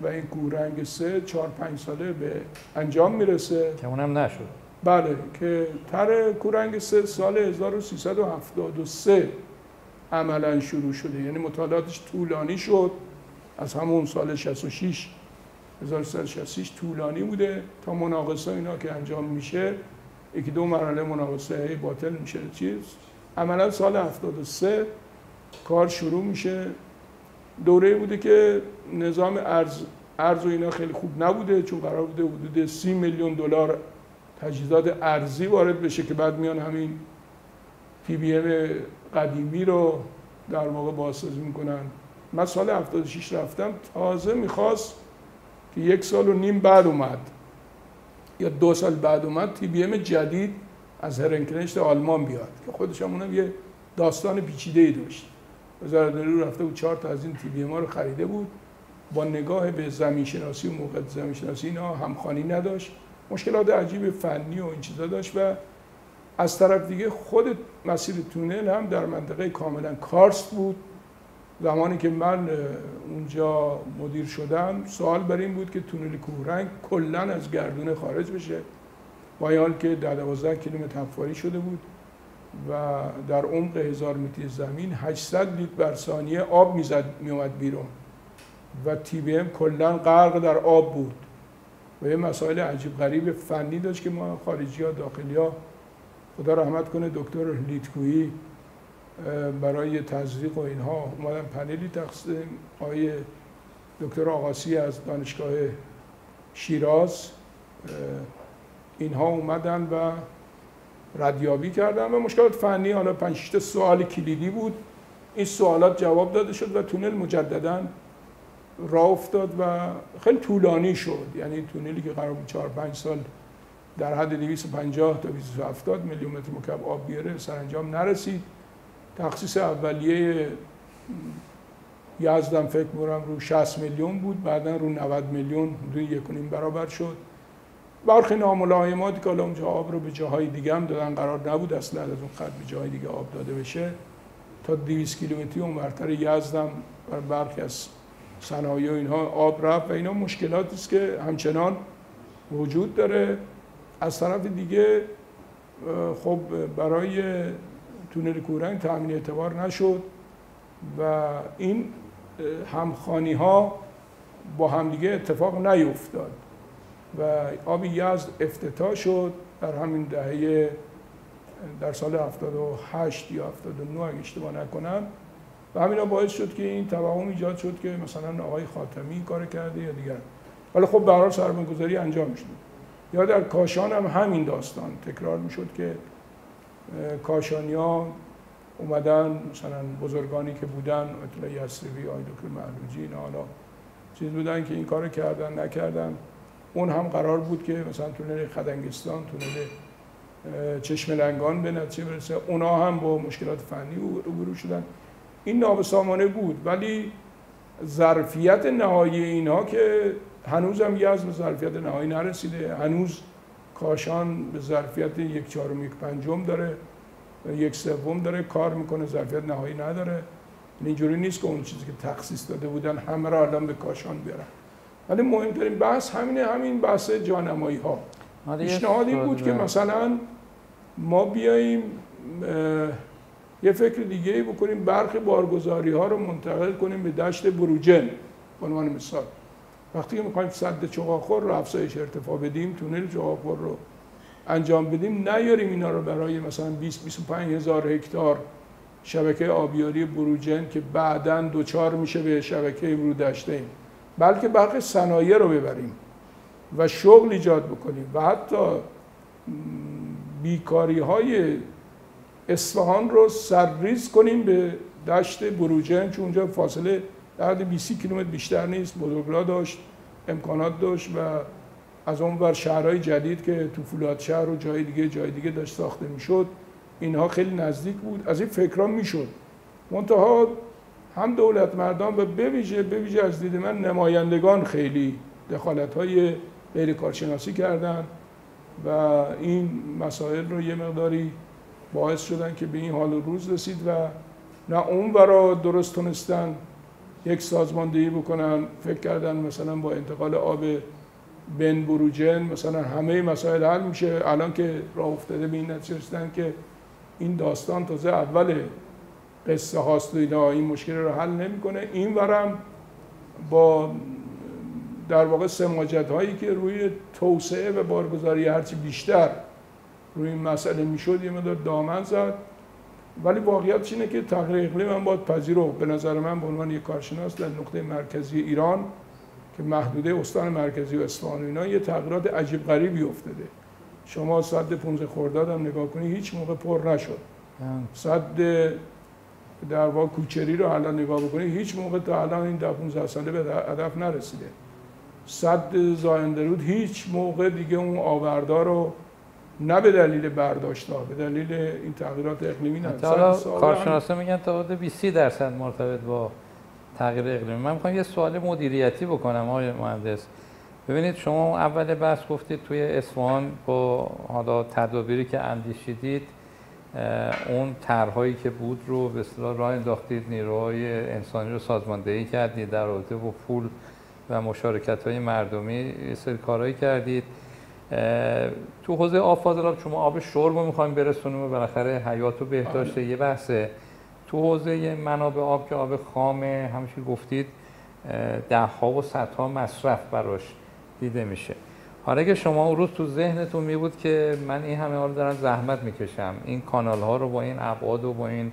و این کوهرنگ 3 4-5 ساله به انجام میرسه که اونم نشد. بله، که طرح کوهرنگ 3 سال 1373 عملا شروع شده، یعنی مطالعاتش طولانی شد. از همون سال 66 1366 طولانی بوده تا مناقصه اینا که انجام میشه، یکی دو مرحله مناقصه باطل میشه چیز. عملا سال 73 کار شروع میشه. دوره بوده که نظام ارز و اینا خیلی خوب نبوده، چون قرار بوده حدود 30 میلیون دلار تجهیزات ارزی وارد بشه که بعد میان همین پی بی ام قدیمی رو در واقع بازسازی میکنن. من سال 76 رفتم، تازه میخواست که 1.5 سال بعد اومد یا 2 سال بعد اومد تی بی ام جدید از هرنکنشت آلمان بیاد که خودش هم اونم یه داستان پیچیده‌ای داشت. وزارت نیرو رفته بود 4 تا از این تی بی ام رو خریده بود، با نگاه به زمین شناسی و موقعیت زمین شناسی اینا همخوانی نداشت، مشکلات عجیب فنی و این چیزا داشت. و از طرف دیگه خود مسیر تونل هم در منطقه کاملا کارست بود. زمانی که من اونجا مدیر شدم سوال بر این بود که تونل کوهرنگ کلاً از گردونه خارج بشه، با این حال که 12 کیلومتر حفاری شده بود و در عمق 1000 متر زمین 800 لیتر بر ثانیه آب میومد بیرون. و TBM کلا غرق در آب بود و یه مسائل عجیب غریب فنی داشت که ما خارجی ها داخلی ها، خدا رحمت کنه دکتر لیتکویی برای تزریق و اینها اومدن پنلی تقسیم، آقای دکتر آقاسی از دانشگاه شیراز اینها اومدن و ردیابی کردن و مشکلات فنی، حالا 5-6 سوال کلیدی بود، این سوالات جواب داده شد و تونل مجددا راه افتاد و خیلی طولانی شد. یعنی تونلی که قرار بود 4-5 سال در حد 250 تا 270 میلیون متر مکعب آب بیاره سرانجام نرسید. تخصیص اولیه یزدم فکر می‌کنم رو 60 میلیون بود، بعدا رو 90 میلیون، حدود 1.5 برابر شد. برخی ناملایماتی که حالا اونجا آب رو به جاهای دیگه هم دادن، قرار نبود اصلا از اون خط به جاهای دیگه آب داده بشه، تا 200 کیلومتری اونورتر یزدم بر برخی از صنایع اینها آب رفت و اینا مشکلاتی است که همچنان وجود داره. از طرف دیگه خب برای تونل کورنگ تامین اعتبار نشد و این همخوانی ها با همدیگه اتفاق نیفتاد و آب یزد افتتاح شد در همین دهه، در سال 78 یا 79 اگه اشتباه نکنم و همینا باعث شد که این توهم ایجاد شد که مثلا آقای خاتمی کار کرده یا دیگر، ولی خب به هر حال سرمایه‌گذاری انجام شد. یا در کاشان هم همین داستان تکرار میشد که کاشانی‌ها اومدن، مثلا بزرگانی که بودن، اطلاع یسریوی، آقای دکتر معلوجی، اینا حالا چیز بودن که این کارو کردن نکردن. اون هم قرار بود که مثلا تونل خدنگستان، تونل چشم لنگان به نتیجه برسه، اونا هم با مشکلات فنی روبرو شدن. این نابسامانه بود، ولی ظرفیت نهایی اینها که هنوزم یزد به ظرفیت نهایی نرسیده، هنوز کاشان به ظرفیت 1/4 1/5 داره، 1/3 داره کار میکنه، ظرفیت نهایی نداره. اینجوری نیست که اون چیزی که تخصیص داده بودن همه را الان به کاشان بیارن. ولی مهمترین بحث همین بحث جانمایی ها. پیشنهادی بود که مثلا ما بیاییم یه فکر دیگه ای بکنیم، برخی بارگذاری ها رو منتقل کنیم به دشت بروجن به عنوان مثال. وقتی که میخوایم سد چقاخور رو افزایش ارتفاع بدیم، تونل چقاخور رو انجام بدیم، نیاریم اینا رو برای مثلا 20-25 هزار هکتار شبکه آبیاری بروجن که بعداً دوچار میشه به شبکه برودشته، بلکه برخی صنایع رو ببریم و شغل ایجاد بکنیم و حتی بیکاری های اصفهان رو سرریز کنیم به دشت بروجن، چون اونجا فاصله در حد 20 کیلومتر بیشتر نیست، بزرگراه داشت، امکانات داشت و از اون ور شهرهای جدید که تو فولاد شهر و جای دیگه داشت ساخته میشد، اینها خیلی نزدیک بود. از این فکرها میشد، منتها هم دولت مردان و به ویژه از دید من نمایندگان خیلی دخالت‌های غیر کارشناسی کردن و این مسائل رو یه مقداری باعث شدن که به این حال و روز رسید و نه اون برا درست تونستن یک سازماندهی بکنن، فکر کردن مثلا با انتقال آب بین بروجن مثلا همه مسائل حل میشه. الان که راه افتاده به این نتیجه رسیدن که این داستان تازه اول قصه هاست و اینا، این مشکل رو حل نمیکنه. این ورم با در واقع سماجت هایی که روی توسعه و بارگذاری هرچی بیشتر روی این مسئله میشد یه مقدار دامن زد. ولی واقعیتش اینه که تغییر اقلیم هم باید پذیرفت. به نظر من به عنوان یک کارشناس در نقطه مرکزی ایران که محدوده استان مرکزی و اصفهان و اینا یه تغییرات عجیب غریبی افتاده. شما سد 15 خرداد هم نگاه کنی هیچ موقع پر نشد. سد در واقع کوچری رو الان نگاه بکنی هیچ موقع تا الان این 15 ساله به هدف نرسیده. سد زایندرود هیچ موقع دیگه اون آوردار رو نه به دلیل برداشت‌ها، به دلیل این تغییرات اقلیمی نه. کارشناسا میگن تا حدود 20% مرتبط با تغییر اقلیمی. من میخوام یه سوال مدیریتی بکنم آقای مهندس. ببینید شما اول بحث گفتید توی اصفهان با حالا تدابیری که اندیشیدید اون طرح‌هایی که بود رو به اصطلاح راه انداختید، نیروهای انسانی رو سازماندهی کردید، در رابطه با پول و مشارکت‌های مردمی یه سری کارهایی کردید. تو حوزه آب فاضلاب شما آب شرب رو می‌خوایم برسونیم و بالاخره حیات و بهداشت یه بحثه. تو حوزه منابع آب که آب خام همیشه گفتید ده‌ها و صدها مصرف براش دیده میشه. حالا که شما اون روز تو ذهنتون می بود که من این همه حال دارم زحمت میکشم، این کانال ها رو با این ابعاد و با این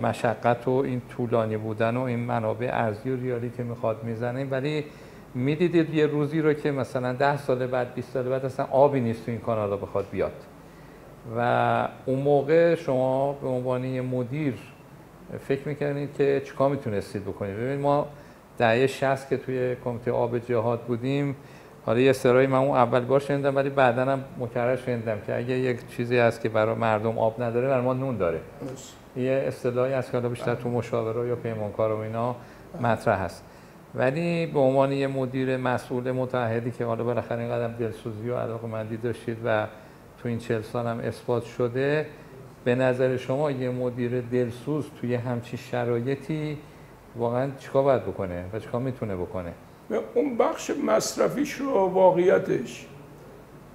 مشقت و این طولانی بودن و این منابع ارضی و ریالی که میخواد میزنیم، ولی میدیدید یه روزی رو که مثلا 10 سال بعد 20 سال بعد اصلا آبی نیست تو این کانال ها بخواد بیاد و اون موقع شما به عنوان یه مدیر فکر میکردید که چیکار میتونستید بکنید. ببینید ما دهه 60 که توی کمیته آب جهاد بودیم، حالا یه سرایی من اون اول بار شنیدم ولی بعداً هم مکرر شنیدم که اگه یک چیزی هست که برای مردم آب نداره برای ما نون داره. یه اصطلاحی هست که حالا بیشتر تو مشاوره یا پیمانکار و اینا مطرح هست. ولی به عنوان یه مدیر مسئول متعهدی که حالا بالاخره اینقدر دلسوزی و علاقه‌مندی داشتید و تو این 40 سال هم اثبات شده، به نظر شما یه مدیر دلسوز توی همچین شرایطی واقعا چیکار باید بکنه و چیکار میتونه بکنه؟ اون بخش مصرفیش رو واقعیتش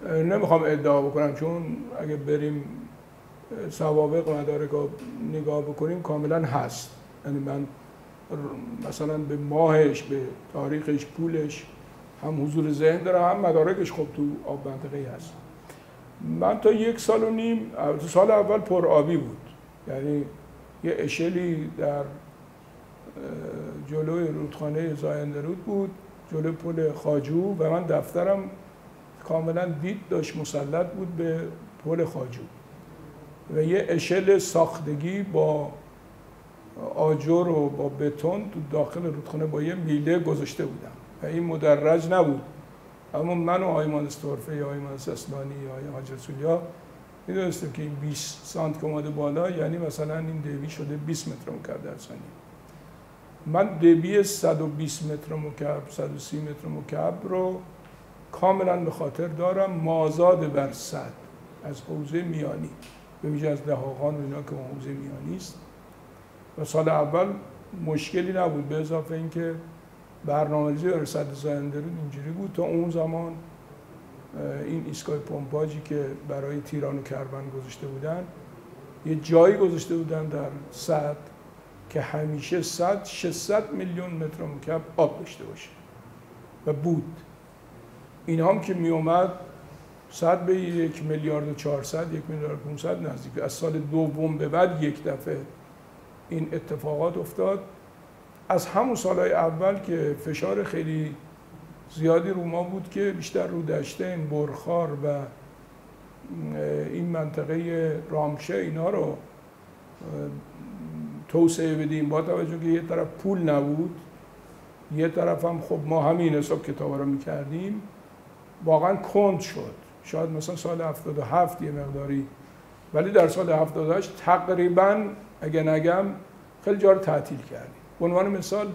نمیخوام ادعا بکنم، چون اگه بریم سوابق مدارک رو نگاه بکنیم کاملا هست. یعنی من مثلا به ماهش، به تاریخش، پولش هم حضور ذهن دارم، هم مدارکش خب تو آب منطقه‌ای هست. من تا 1 سال و نیم، سال اول پر آبی بود، یعنی یه اشلی در جلوی رودخانه زایندرود بود، جلوی پل خواجو، و من دفترم کاملا دید داشت مسلط بود به پل خواجو و یه اشل ساختگی با آجر و با بتون تو داخل رودخانه با یه میله گذاشته بودم و این مدرج نبود. اما من و آقای مهندس یا آقای مهندس اسلانی یا آقای حاج رسولیا میدونستیم که این 20 سانت که اومده بالا یعنی مثلا این دیوی شده 20 متر مکعب در ثانیه. من دیوی 120 متر مکعب 130 متر مکعب رو کاملا به خاطر دارم، مازاد بر سد از حوزه میانی، به ویژه از دهاقان و اینا که حوزه میانی است. و سال اول مشکلی نبود، به اضافه اینکه برنامه‌ریزی برای سد زایندرود اینجوری بود تا اون زمان این ایستگاه پمپاژی که برای تیران و کربن گذاشته بودن یه جایی گذاشته بودن در سد که همیشه سد 600 میلیون متر مکعب آب داشته باشه و بود. این هم که می اومد سد به 1 میلیارد و 400 1 میلیارد 500 نزدیک. از سال دوم به بعد یک دفعه این اتفاقات افتاد. از همون سالهای اول که فشار خیلی زیادی رو ما بود که بیشتر رو دشتین، برخار و این منطقه رامشه اینا رو توسعه بدیم، با توجه که یه طرف پول نبود، یه طرف هم خب ما همین حساب کتابا رو میکردیم، واقعا کند شد. شاید مثلا سال 77 یه مقداری، ولی در سال 78 تقریبا اگه نگم خیلی جا رو تعطیل کردیم. به عنوان مثال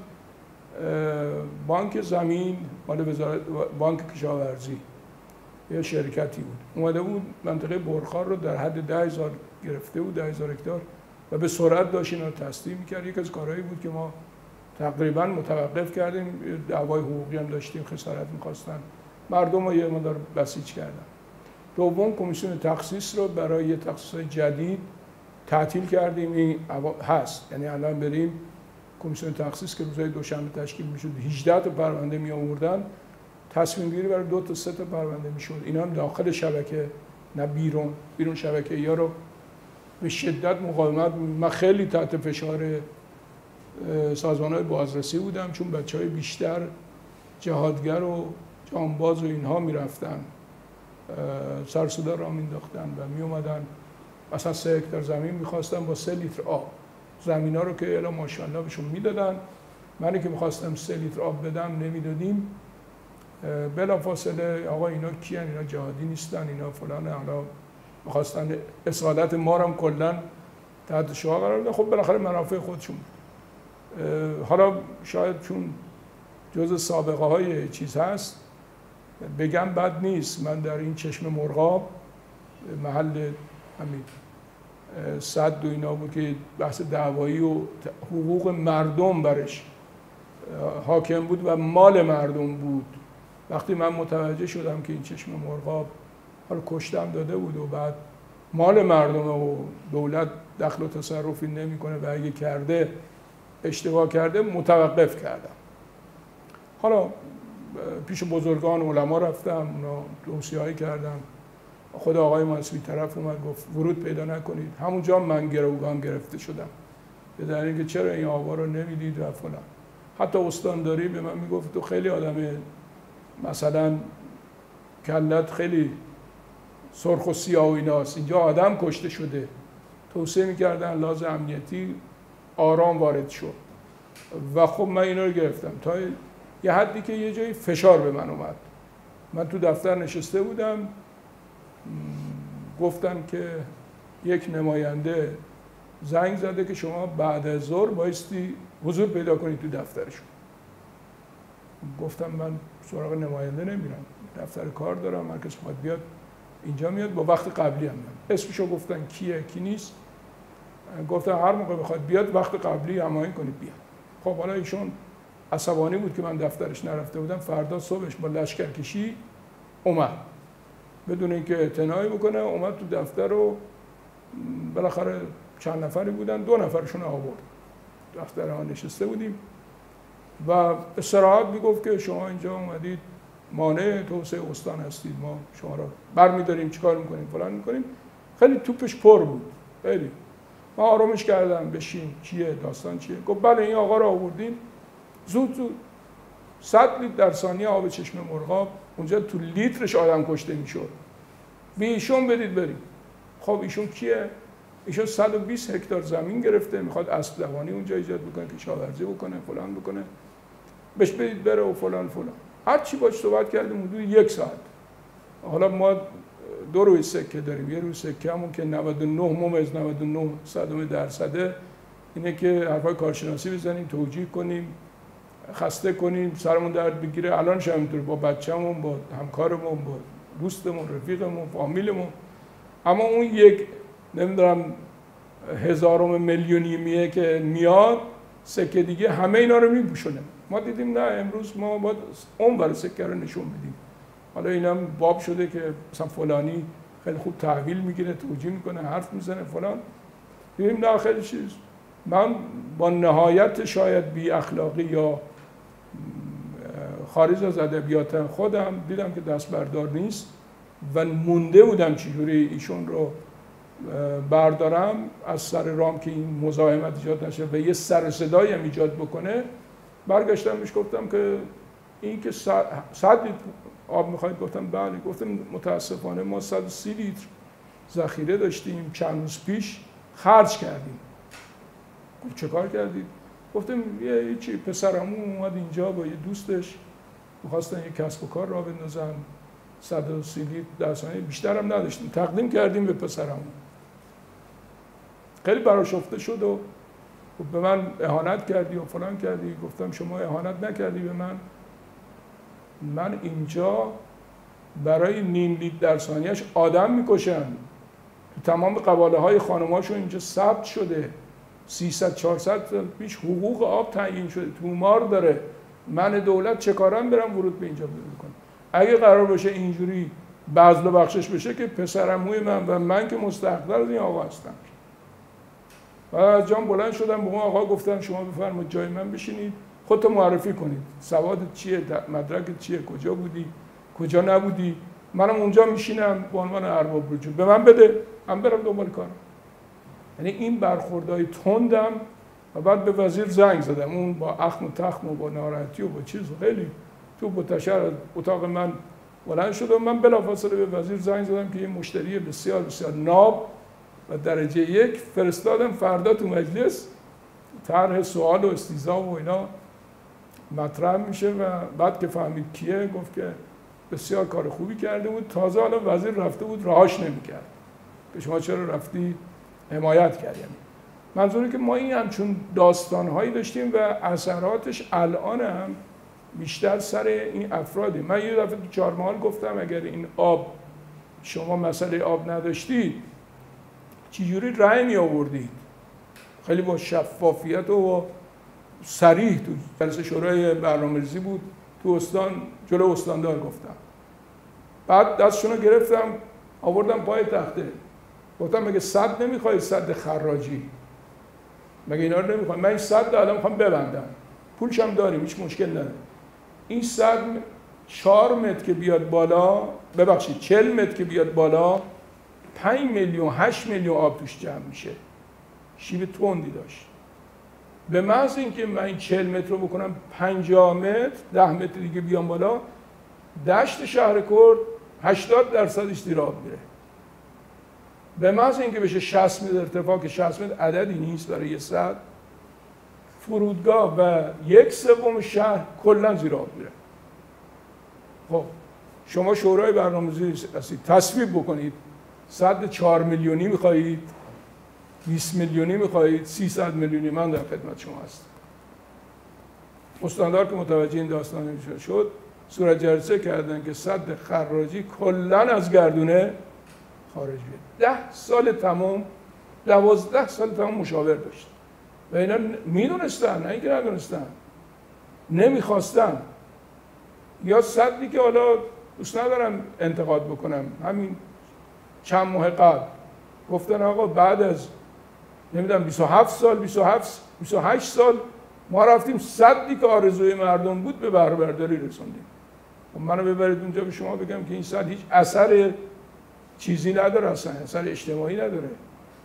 بانک زمین مال وزارت، بانک کشاورزی یه شرکتی بود اومده بود منطقه برخار رو در حد 10,000 گرفته بود، 10,000 هکتار، و به سرعت داشت اینا رو تسلیم می‌کرد. یک از کارهایی بود که ما تقریبا متوقف کردیم. دعوای حقوقی هم داشتیم، خسارت می‌خواستن، مردم رو یه مقدار بسیج کردن. دوم کمیسیون تخصیص رو برای تخصیص جدید تعطیل کردیم. این هست، یعنی الان بریم کمیسیون تخصیص که روزهای دوشنبه تشکیل میشد 18 تا پرونده می آوردن، تصمیم گیری برای 2 تا 3 تا پرونده میشد. اینا هم داخل شبکه، نه بیرون شبکه یا رو به شدت مقاومت. من خیلی تحت فشار سازمان‌های بازرسی بودم، چون بچه‌های بیشتر جهادگر و جانباز و اینها میرفتن سر صدا را مینداختن و می اومدن مثلا 3 هکتار زمین میخواستن با 3 لیتر آب، زمینا رو که الا ماشاءالله بهشون میدادن. منی که میخواستم 3 لیتر آب بدم نمیدادیم. بلافاصله آقا اینا کیان؟ اینا جهادی نیستن، اینا فلان، حالا میخواستن اصالت ما رو هم کلا تحت شعار قرار بدن. خب بالاخره منافع خودشون. حالا شاید چون جزء سابقه های چیز هست بگم بد نیست، من در این چشم مرغاب محل همین سد و اینا بود که بحث دعوایی و حقوق مردم برش حاکم بود و مال مردم بود. وقتی من متوجه شدم که این چشم مرغاب حالا کشتم داده بود و بعد مال مردم و دولت دخل و تصرفی نمیکنه و اگه کرده اشتباه کرده، متوقف کردم. حالا پیش بزرگان علما رفتم، اونا توصیه‌ای کردم. خود آقای ماسوی طرف اومد گفت ورود پیدا نکنید. همونجا من گروگان گرفته شدم به دلیل اینکه چرا این آقا رو نمیدید و فلان. حتی استانداری به من میگفت تو خیلی آدم مثلا کلت خیلی سرخ و سیاه و ایناست، اینجا آدم کشته شده. توصیه میکردن لحاظ امنیتی آرام وارد شد و خب من اینا رو گرفتم تا یه حدی که یه جایی فشار به من اومد. من تو دفتر نشسته بودم، گفتن که یک نماینده زنگ زده که شما بعد از ظهر بایستی حضور پیدا کنید تو دفترشون. گفتم من سراغ نماینده نمیرم، دفتر کار دارم، هر کس خواهد بیاد اینجا میاد، با وقت قبلی هم میاد. اسمشو گفتن کیه کی نیست، گفتن هر موقع بخواد بیاد وقت قبلی هماهنگ کنید بیاد. خب حالا ایشون عصبانی بود که من دفترش نرفته بودم. فردا صبحش با لشکرکشی اومد بدون اینکه اعتنایی بکنه، اومد تو دفتر رو بالاخره چند نفری بودن، 2 نفرشون آورد. دفتر ها نشسته بودیم و استراحت میگفت که شما اینجا اومدید مانع توسعه استان هستید، ما شما رو برمی‌داریم چیکار می‌کنیم فلان می‌کنیم. خیلی توپش پر بود. خیلی ما آرامش کردم بشین چیه داستان چیه. گفت بله این آقا رو آوردیم زود 100 لیتر در ثانیه آب چشم مرغاب اونجا تو لیترش آدم کشته میشد. به ایشون بدید بریم. خب ایشون کیه؟ ایشون 120 هکتار زمین گرفته، میخواد اسب دوانی اونجا ایجاد بکنه، کشاورزی بکنه، فلان بکنه. بهش بدید بره و فلان. هر چی باهاش صحبت کردیم حدود 1 ساعت. حالا ما 2 روی سکه داریم. یه روی سکه همون که 99.99% اینه که حرفای کارشناسی بزنیم، توجیه کنیم، خسته کنیم، سرمون درد بگیره. الانش همینطور با بچه‌مون، با همکارمون، با دوستمون، رفیقمون، فامیلمون. اما اون یک نمیدونم هزارم میلیونیمیه که میاد سکه دیگه همه اینا رو میپوشونه. ما دیدیم نه امروز ما باید اون برای سکه رو نشون بدیم. حالا اینم باب شده که مثلا فلانی خیلی خوب تحویل میگیره، توجیه میکنه، حرف میزنه فلان. دیدیم نه خیلی چیز. من با نهایت شاید بی اخلاقی یا خارج از ادبیات خودم دیدم که دست بردار نیست و مونده بودم چجوری ایشون رو بردارم از سر رام که این مزاحمت ایجاد نشه و یه سر صدایی هم ایجاد بکنه. برگشتم بهش گفتم که این که 100 لیتر آب میخواید؟ گفتم بله. گفتم متاسفانه ما 130 لیتر ذخیره داشتیم چند روز پیش خرج کردیم. گفت چه کار کردید؟ گفتم یه چی پسرمون اومد اینجا با یه دوستش می‌خواستن یه کسب و کار راه بندازن، 130 لیتر در ثانیه بیشتر هم نداشتیم، تقدیم کردیم به پسرمون. خیلی برآشفته شد و به من اهانت کردی و فلان کردی. گفتم شما اهانت نکردی به من اینجا برای نیم لیتر در ثانیهش آدم میکشن. تو تمام قباله های خانماشون اینجا ثبت شده. 300-400 سال پیش حقوق آب تعیین شده، تومار داره. من دولت چه کارم برم ورود به اینجا بکنم؟ اگه قرار باشه اینجوری بذل و بخشش بشه که پسرعموی من و من که مستحق‌تر از این آقا هستم. و از جام بلند شدم به اون آقا گفتم شما بفرمایید جای من بشینید، خودتو معرفی کنید، سوادت چیه، مدرکت چیه، کجا بودی، کجا نبودی. منم اونجا میشینم به عنوان ارباب رجوع، به من بده، من برم دنبال کارم. یعنی این برخوردهای تندم و بعد به وزیر زنگ زدم. اون با اخم و تخم و با ناراحتی و با چیز خیلی تو بتشر از اتاق من بلند شد و من بلافاصله به وزیر زنگ زدم که یه مشتری بسیار بسیار ناب و درجه 1 فرستادم فردا تو مجلس طرح سوال و استیضاح و اینا مطرح میشه و بعد که فهمید کیه گفت که بسیار کار خوبی کرده بود. تازه حالا وزیر رفته بود رهاش نمی‌کرد که شما چرا رفتی حمایت کردی. منظوری که ما این همچون داستان‌هایی داشتیم و اثراتش الان هم بیشتر سر این افرادی. من یه دفعه تو چهارمحال گفتم اگر این آب شما مسئله آب نداشتید چجوری رأی می آوردید؟ خیلی با شفافیت و صریح تو جلسه شورای برنامه‌ریزی بود تو استان جلو استاندار گفتم. بعد دستشون رو گرفتم آوردم پای تخته گفتم مگه سد نمیخوای؟ سد خراجی مگه اینا رو نمیخوای؟ من این سد الان میخوام ببندم، پولش هم داریم، هیچ مشکل نداره. این سد 4 متر که بیاد بالا، ببخشید 40 متر که بیاد بالا 5 میلیون 8 میلیون آب توش جمع میشه. شیب تندی داشت. به محض اینکه من این 40 متر رو بکنم 50 متر 10 متر دیگه بیام بالا، دشت شهرکرد 80% زیر آب میره. به محض اینکه بشه 60 متر ارتفاع که 60 متر عددی نیست برای یه سد، فرودگاه و 1/3 شهر کلا زیر آب میره. خب شما شورای برنامه‌ریزی هستید، تصویب بکنید سد 4 میلیونی میخواهید، 20 میلیونی میخواهید، 300 میلیونی، من در خدمت شما هستم. استاندار که متوجه این داستان شد، صورت جلسه کردن که سد خراجی کلا از گردونه خارج بیاد. 10 سال تمام، 12 سال تمام مشاور داشت و اینا میدونستن، نه اینکه ندونستن، نمیخواستن. یا سدی که حالا دوست ندارم انتقاد بکنم، همین چند ماه قبل گفتن آقا بعد از نمیدونم 27 سال 28 سال ما رفتیم سدی که آرزوی مردم بود به بهره برداری رسوندیم. خب منو ببرید اونجا به شما بگم که این سد هیچ اثر چیزی نداره، اصلا اثر اجتماعی نداره.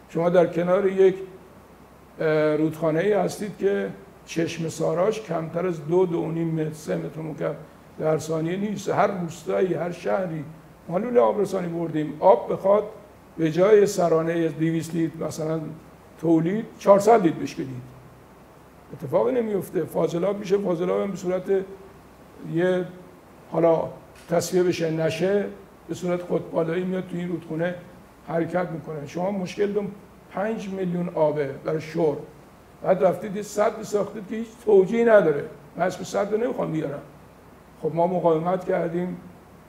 شما در کنار یک رودخانه‌ای هستید که چشم ساراش کمتر از 2-2.5 متر 3 متر مکعب در ثانیه نیست. هر روستایی، هر شهری ما لوله آبرسانی بردیم، آب بخواد به جای سرانه 200 لیتر مثلا تولید 400 لیتر بهش بدید. اتفاقی نمیفته. فاضلاب میشه، فاضلاب هم به صورت یه حالا تصفیه بشه نشه به صورت خودبالایی میاد تو این رودخونه حرکت میکنه. شما مشکل دارم 5 میلیون آبه برای شرب، بعد رفتید یه سد ساختید که هیچ توجیهی نداره. من اسم سد رو نمیخوام بیارم. خب ما مقاومت کردیم،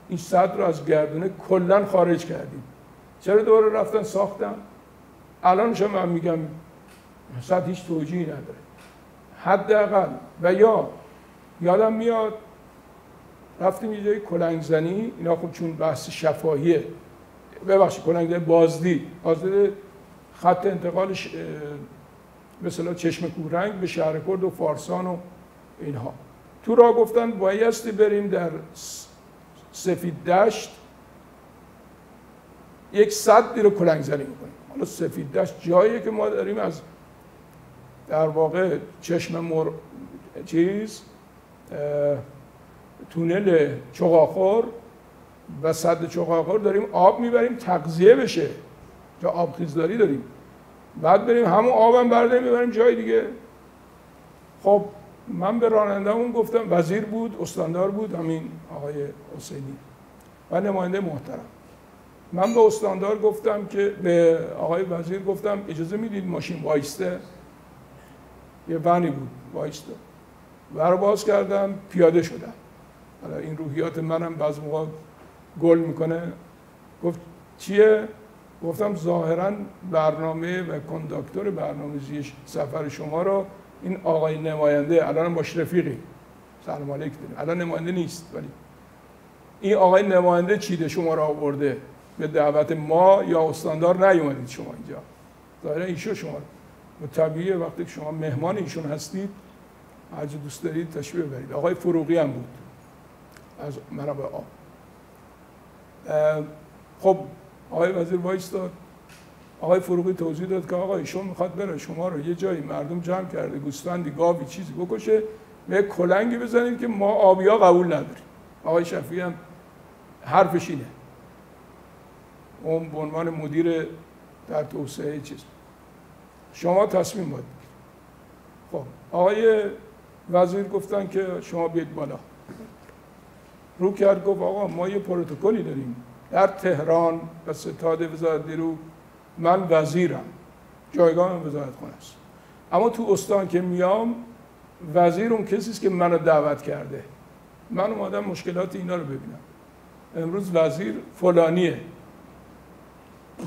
این سد رو از گردونه کلا خارج کردیم. چرا دوباره رفتن ساختن؟ الانش من میگم سد هیچ توجیهی نداره حداقل. و یا یادم میاد رفتیم یه جای کلنگزنی، اینا خب چون بحث شفاهیه، ببخشید کلنگزنی بازدید خط انتقالش مثلا چشم کورنگ به شهرکرد و فارسان و اینها. تو راه گفتن بایستی بریم در سفید دشت یک سدی رو کلنگزنی میکنیم. حالا سفید دشت جاییه که ما داریم از در واقع چشم تونل چغاخور و سد چغاخور داریم آب میبریم تغذیه بشه، جا آبخیزداری داریم، بعد بریم همون آبم برداریم میبریم جای دیگه. خب من به راننده‌مون گفتم، وزیر بود، استاندار بود، همین آقای حسینی و نماینده محترم. من به استاندار گفتم که به آقای وزیر گفتم اجازه میدید ماشین وایسته؟ یه ونی بود وایسته. ور باز کردم، پیاده شدم. حالا این روحیات منم بعضی موقع گل میکنه. گفت چیه؟ گفتم ظاهرا برنامه و کنداکتور برنامه‌ریزی سفر شما رو این آقای نماینده، الان باش رفیقی، سلام علیک داریم، الان نماینده نیست ولی این آقای نماینده چیده شما رو آورده، به دعوت ما یا استاندار نیومدید شما اینجا. ظاهرا ایشون شما طبیعیه وقتی که شما مهمان ایشون هستید هر جا دوست دارید تشریف ببرید. آقای فروغی هم بود از منابع آب. خب آقای وزیر وایستاد، آقای فروغی توضیح داد که آقا ایشون میخواد بره شما رو یه جایی مردم جمع کرده، گوسفندی گاوی چیزی بکشه، به کلنگی بزنید که ما آبیا قبول نداریم. آقای شفیعی هم حرفش اینه، اون به عنوان مدیر در توسعه چیز شما تصمیم باید بگیرید. خب آقای وزیر گفتن که شما بیاید بالا. رو کرد گفت آقا ما یه پروتکلی داریم در تهران و ستاد وزارت نیرو، من وزیرم، جایگاهم وزارتخانه است، اما تو استان که میام وزیر اون کسی است که منو دعوت کرده. من اومدم مشکلات اینا رو ببینم. امروز وزیر فلانیه،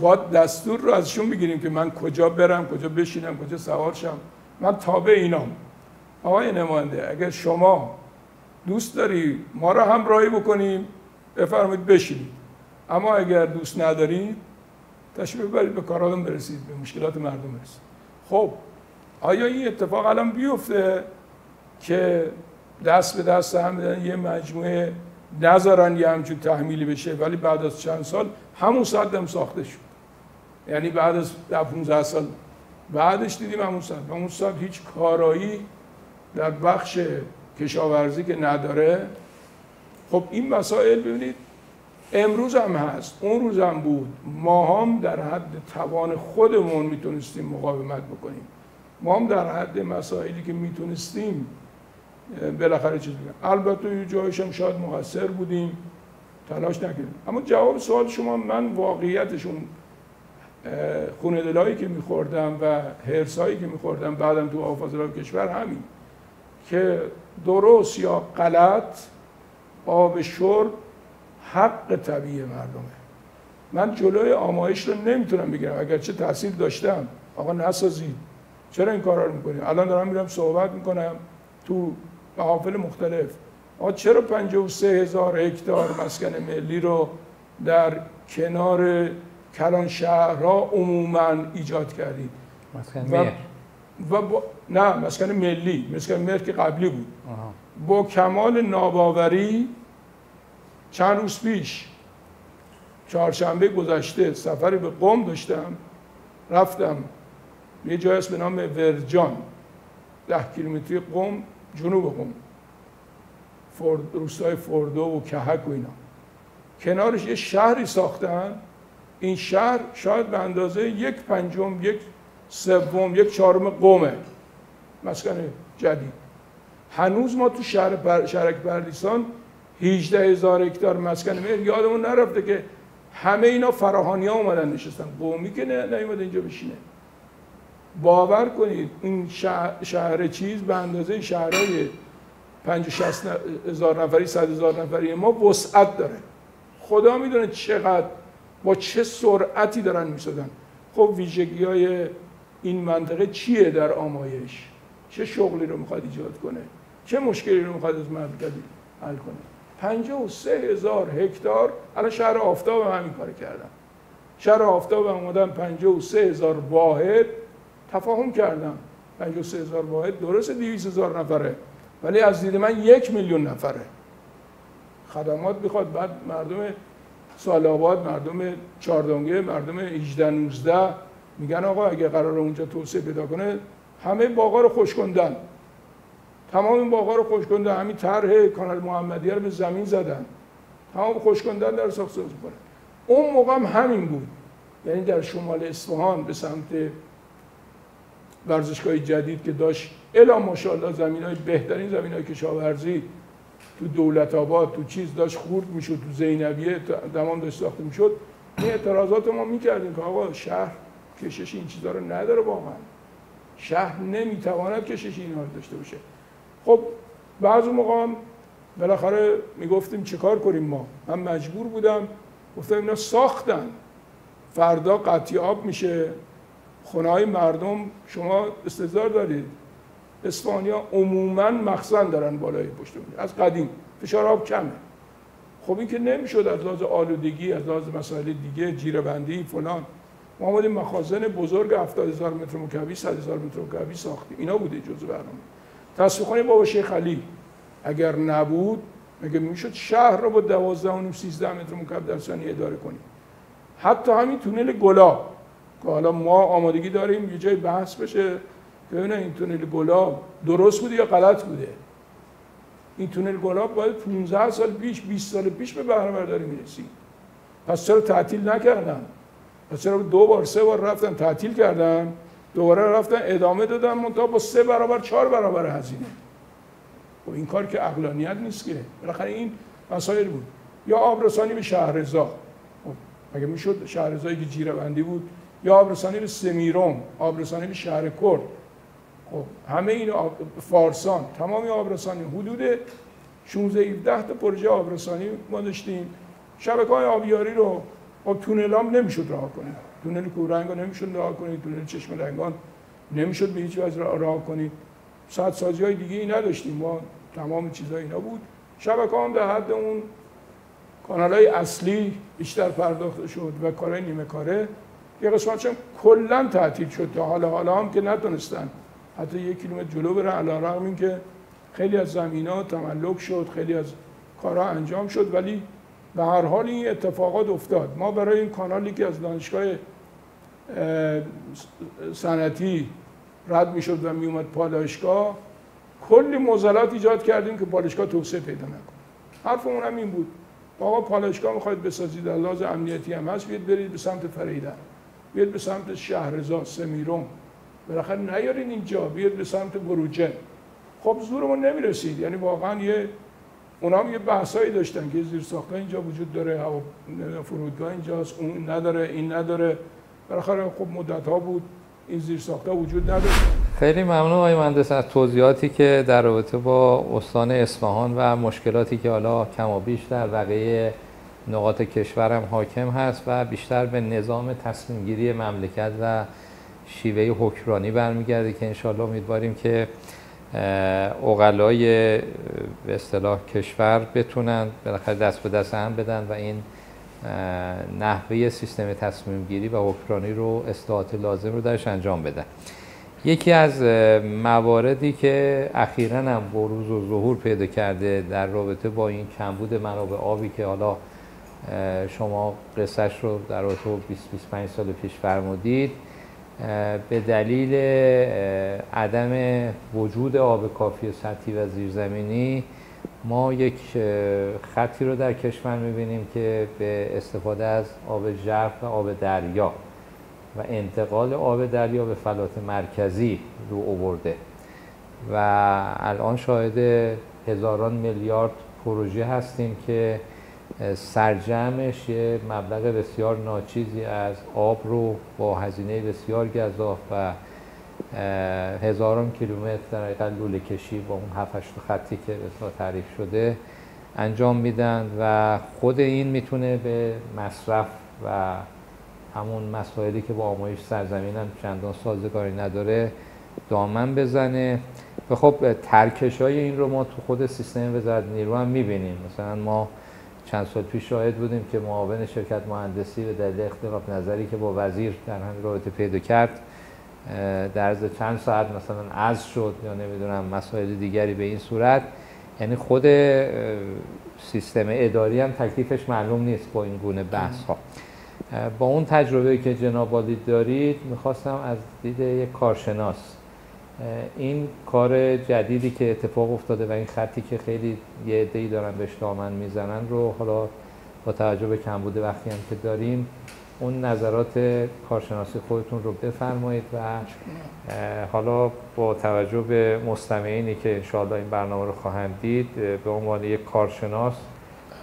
باید دستور رو ازشون بگیریم که من کجا برم، کجا بشینم، کجا سوار شم. من تابع اینام. آقای نماینده اگر شما دوست داری ما رو همراهی بکنیم بفرمایید بشینید، اما اگر دوست ندارید تشریف ببرید به کاراتون برسید، به مشکلات مردم برسید. خب آیا این اتفاق الان بیفته که دست به دست هم بدن یه مجموعه نذارن یه همچون تحمیلی بشه، ولی بعد از چند سال همون سد هم ساخته شد. یعنی بعد از 15 سال بعدش دیدیم همون سد هیچ کارایی در بخش کشاورزی که نداره. خب این مسائل ببینید امروز هم هست، اون روز هم بود. ما هم در حد توان خودمون میتونستیم مقاومت بکنیم، ما هم در حد مسائلی که میتونستیم بالاخره چیز بگیم. البته یه جایش هم شاید مقصر بودیم، تلاش نکردیم. اما جواب سوال شما، من واقعیتشون خون دلایی که میخوردم و حرصایی که میخوردم بعدم تو آفاضلاب کشور همین که درست یا غلط آب شرب حق طبیعی مردمه. من جلوی آمایش رو نمیتونم بگیرم، اگرچه تاثیر داشتم. آقا نسازید، چرا این کارا رو میکنید؟ الان دارم میرم صحبت میکنم تو محافل مختلف. آقا چرا 53,000 هکتار مسکن ملی رو در کنار کلان شهرها عموما ایجاد کردید؟ مسکن مهر نه مسکن ملی، مسکن مهر که قبلی بود. با کمال ناباوری چند روز پیش چهارشنبه گذشته سفری به قم داشتم، رفتم یه جایی است به نام ورجان، 10 کیلومتری قم، جنوب قم، روستای فردو و کهک و اینا. کنارش یه شهری ساختن. این شهر شاید به اندازه 1/5، 1/3، 1/4 قمه، مسکن جدید. هنوز ما تو شهرک پردیسان 18,000 هکتار مسکن مهر یادمون نرفته که همه اینا فراهانی‌ها اومدن نشستن، قومی که نیومده اینجا بشینه. باور کنید این شهر چیز به اندازه شهرهای 50-60 هزار نفری، 100,000 نفری ما وسعت داره. خدا میدونه چقدر با چه سرعتی دارن میسازن. خب ویژگی‌های این منطقه چیه در آمایش؟ چه شغلی رو میخواد ایجاد کنه؟ چه مشکلی رو میخواد از مملکتی حل کنه؟ 53,000 هکتار. الان شهر آفتاب هم همین کار کردن. شهر آفتاب هم اومدن 53,000 واحد تفاهم کردن. 53,000 واحد درسته 200,000 نفره، ولی از دید من 1,000,000 نفره خدمات میخواد. بعد مردم سال‌آباد، مردم چهاردونگه، مردم 18-19 میگن آقا اگه قرار اونجا توسعه پیدا کنه همه باغا رو خشک کندن، تمام این باغا رو خشک کندن، همین طرح کانال محمدیه رو به زمین زدن، تمام خشک کندن در ساخت سازی کنه. اون موقع هم همین بود. یعنی در شمال اصفهان به سمت ورزشگاه جدید که داشت الا ماشاءالله زمینای بهترین زمینای کشاورزی تو دولت آباد تو چیز داشت خورد میشد، تو زینبیه تمام داشت ساخته میشد. این اعتراضات ما میکردیم که آقا شهر کشش این چیزا رو نداره، واقعا شهر نمیتواند کشش اینها رو داشته باشه. خب بعضی موقع هم بالاخره میگفتیم چیکار کنیم ما. من مجبور بودم گفتم اینا ساختن، فردا قطعی آب میشه، خونه‌های مردم شما استحضار دارید اصفهانی‌ها عموماً مخزن دارن بالای پشت بوم، از قدیم فشار آب کمه. خب این که نمیشد از لحاظ آلودگی، از لحاظ مسائل دیگه، جیره‌بندی فلان، ما اومدیم مخازن بزرگ 70,000 متر مکعبی، 100,000 متر مکعبی ساختیم. اینا بوده جزء برنامه. تصفیه بابا شیخ علی اگر نبود مگه میشد شهر رو با 12.5-13 متر مکعب در ثانیه اداره کنیم؟ حتی همین تونل گلاب که حالا ما آمادگی داریم یه جای بحث بشه ببینه این تونل گلاب درست بوده یا غلط بوده. این تونل گلاب باید 15 سال پیش، 20 سال پیش به بهره برداری میرسید. پس چرا تعطیل نکردن؟ پس چرا 2 بار 3 بار رفتن تعطیل کردن، دوباره رفتن ادامه دادن منتها با 3 برابر 4 برابر هزینه؟ و این کار که عقلانیت نیست که. بالاخره این مسائل بود. یا آبرسانی به شهرضا، اگه میشد شهرضایی که جیره‌بندی بود، یا آبرسانی به سمیرم، آبرسانی به شهر کرد. خب همه این فارسان، تمامی آبرسانی حدود 16-17 تا پروژه آبرسانی ما داشتیم. شبکه‌های آبیاری رو با تونلام نمیشد راه کنید. تونل کورنگ نمیشد راه کنید، تونل چشم لنگان نمیشد به هیچ وجه راه کنید. سدسازی‌های دیگه ای نداشتیم ما، تمام چیزا اینا بود. شبکه‌ها هم در حد اون کانال‌های اصلی بیشتر پرداخته شد و کارهای نیمه کاره. یه قسمتش هم کلاً تعطیل شد تا حالا هم که نتونستن حتی 1 کیلومتر جلو برن، علی‌رغم اینکه خیلی از زمین‌ها تملک شد، خیلی از کارها انجام شد، ولی به هر حال این اتفاقات افتاد. ما برای این کانالی که از دانشگاه صنعتی رد میشد و میومد پالایشگاه، کلی معضلات ایجاد کردیم که پالایشگاه توسعه پیدا نکنه. حرفمون هم این بود آقا پالایشگاه میخواید بسازید، در لحاظ امنیتی هم هست، بیاید برید به سمت فریدن، بیاید به سمت شهرزاد، سمیرون، بالاخره نیارین اینجا، بیاید به سمت بروجرد. خب زورمون نمیرسید، یعنی واقعا اونا هم یه بحثایی داشتن که زیرساخت‌ها اینجا وجود داره، هوا فرودگاه اینجاست، اون نداره، این نداره. بالاخره خب مدت‌ها بود این زیرساخت‌ها وجود نداشت. خیلی ممنون آقای مهندس از توضیحاتی که در رابطه با استان اصفهان و مشکلاتی که حالا کم و بیش در بقیه نقاط کشورم حاکم هست و بیشتر به نظام تصمیم گیری مملکت و شیوه حکمرانی برمیگرده که انشالله امیدواریم که عقلای به اصطلاح کشور بتونن بالاخره دست به دست هم بدن و این نحوه سیستم تصمیم گیری و حکمرانی رو اصلاحات لازم رو درش انجام بدن. یکی از مواردی که اخیراً هم بروز و ظهور پیدا کرده در رابطه با این کمبود منابع آبی که حالا شما قصهش رو در رابطه با 20-25 سال پیش فرمودید، به دلیل عدم وجود آب کافی سطحی و زیرزمینی ما یک خطی رو در کشور می‌بینیم که به استفاده از آب ژرف و آب دریا و انتقال آب دریا به فلات مرکزی رو آورده و الان شاهد هزاران میلیارد پروژه هستیم که سرجمش یه مبلغ بسیار ناچیزی از آب رو با هزینه بسیار گزاف و هزاران کیلومتر در حقیقت لوله کشی با اون 7-8 خطی که بسیار تعریف شده انجام میدن و خود این میتونه به مصرف و همون مسائلی که با آمایش سرزمین هم چندان سازگاری نداره دامن بزنه. و خب ترکش های این رو ما تو خود سیستم وزارت نیرو هم میبینیم. مثلا ما چند سال پیش شاهد بودیم که معاون شرکت مهندسی به دلیل اختلاف نظری که با وزیر در همین رابطه پیدا کرد در عرض چند ساعت مثلا عزل شد یا نمیدونم مسائل دیگری به این صورت. یعنی خود سیستم اداری هم تکلیفش معلوم نیست با این گونه بحث ها. با اون تجربه که جناب عالی دارید میخواستم از دید یک کارشناس این کار جدیدی که اتفاق افتاده و این خطی که خیلی یه عده‌ای دارن بهش دامن میزنن رو حالا با توجه به کمبود وقتی هم که داریم اون نظرات کارشناسی خودتون رو بفرمایید و حالا با توجه به مستمعینی که انشاءالله این برنامه رو خواهند دید به عنوان یک کارشناس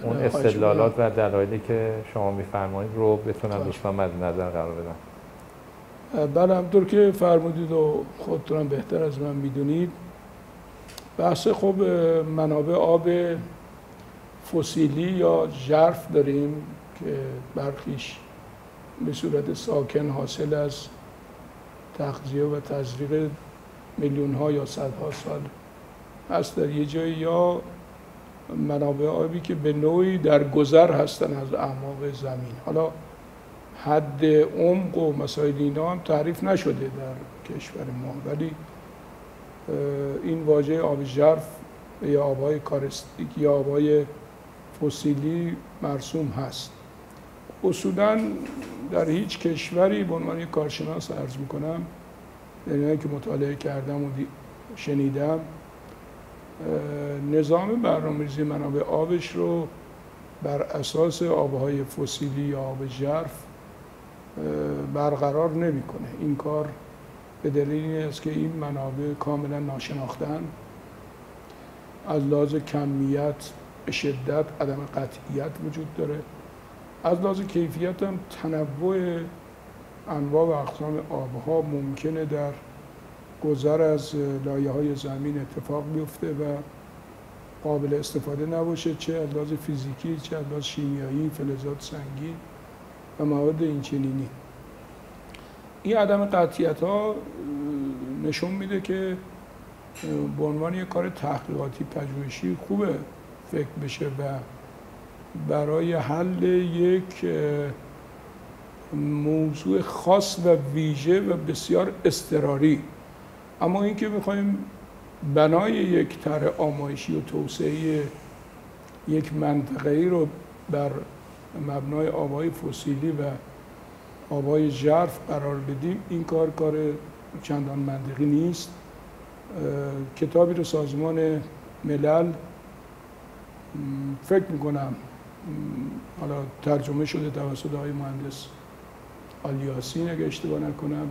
اون استدلالات و دلایلی که شما میفرمایید رو بتونم لطفاً مد نظر قرار بدم. بله همطور که فرمودید و خودتون بهتر از من میدونید بحث خب منابع آب فسیلی یا ژرف داریم که برخیش به صورت ساکن حاصل از تغذیه و تزریق میلیون ها یا صدها سال هست در یه جایی، یا منابع آبی که به نوعی در گذر هستن از اعماق زمین. حالا حد عمق و مسائل اینا هم تعریف نشده در کشور ما، ولی این واژه آب ژرف یا آبهای کارستیک یا آبهای فسیلی مرسوم هست. اصولاً در هیچ کشوری به عنوان یک کارشناس عرض میکنم، در اینایی که مطالعه کردم و شنیدم، نظام برنامه‌ریزی منابع آبش رو بر اساس آبهای فسیلی یا آب ژرف برقرار نمیکنه. این کار به دلیل این است که این منابع کاملا ناشناخته‌اند، از لحاظ کمیت به شدت عدم قطعیت وجود داره، از لحاظ کیفیت هم تنوع انواع و اقسام آبها ممکنه در گذر از لایه‌های زمین اتفاق بیفته و قابل استفاده نباشه، چه از لحاظ فیزیکی، چه از لحاظ شیمیایی، فلزات سنگین و مواد اینچنینی. این عدم قطعیت ها نشون میده که به عنوان یک کار تحقیقاتی پژوهشی خوبه فکر بشه و برای حل یک موضوع خاص و ویژه و بسیار اضطراری. اما اینکه میخوایم بنای یک طرح آمایشی و توسعه یک منطقه‌ای رو بر مبنای آب‌های فسیلی و آب‌های ژرف قرار بدیم، این کار چندان منطقی نیست. کتابی رو سازمان ملل فکر میکنم حالا ترجمه شده توسط آقای مهندس آلیاسی اگه اشتباه نکنم،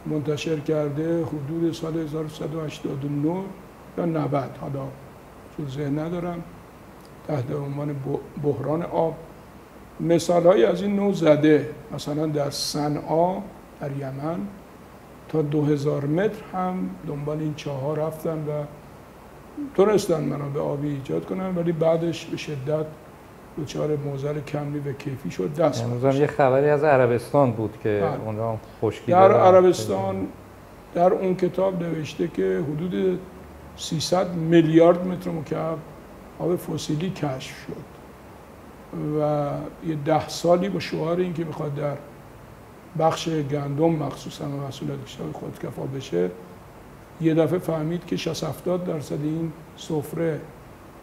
منتشر کرده حدود سال 1989 یا 90، حالا تو ذهن ندارم، تحت عنوان بحران آب مثالهایی از این نوع زده. مثلا در صنعا در یمن تا 2000 متر هم دنبال این چاه‌ها رفتن و تونستن منابع آبی ایجاد کنن، ولی بعدش به شدت دچار معضل کمی و کیفی شد. دست امروز یه خبری از عربستان بود که اونها خشکی در عربستان در اون کتاب نوشته که حدود 300 میلیارد متر مکعب آب فسیلی کشف شد و یه 10 سالی با شعار این که میخواد در بخش گندم مخصوصا و محصولات کشاورزی خودکفا بشه، یه دفعه فهمید که 60-70% این سفره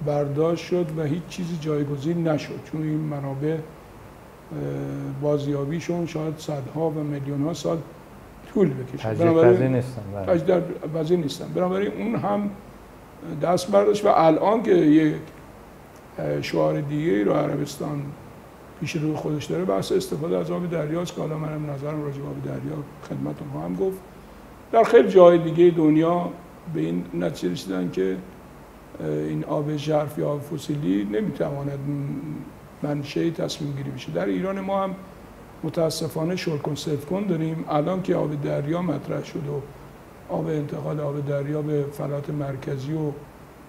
برداشت شد و هیچ چیزی جایگزین نشد، چون این منابع بازیابیشون شاید صدها و میلیون‌ها سال طول بکشه. پذیر نیستن. بنابراین اون هم دست برداشت و الان که یک شعار دیگه رو عربستان پیش روی خودش داره، بحث استفاده از آب دریاست که حالا منم نظرم راجع به آب دریا خدمتتون خواهم گفت. در خیلی جای دیگه دنیا به این نتیجه رسیدن که این آب ژرف یا آب فسیلی نمیتواند منشأ تصمیم گیری بشه. در ایران ما هم متاسفانه شلکن سفکن داریم. الان که آب دریا مطرح شد و آب انتقال آب دریا به فلات مرکزی و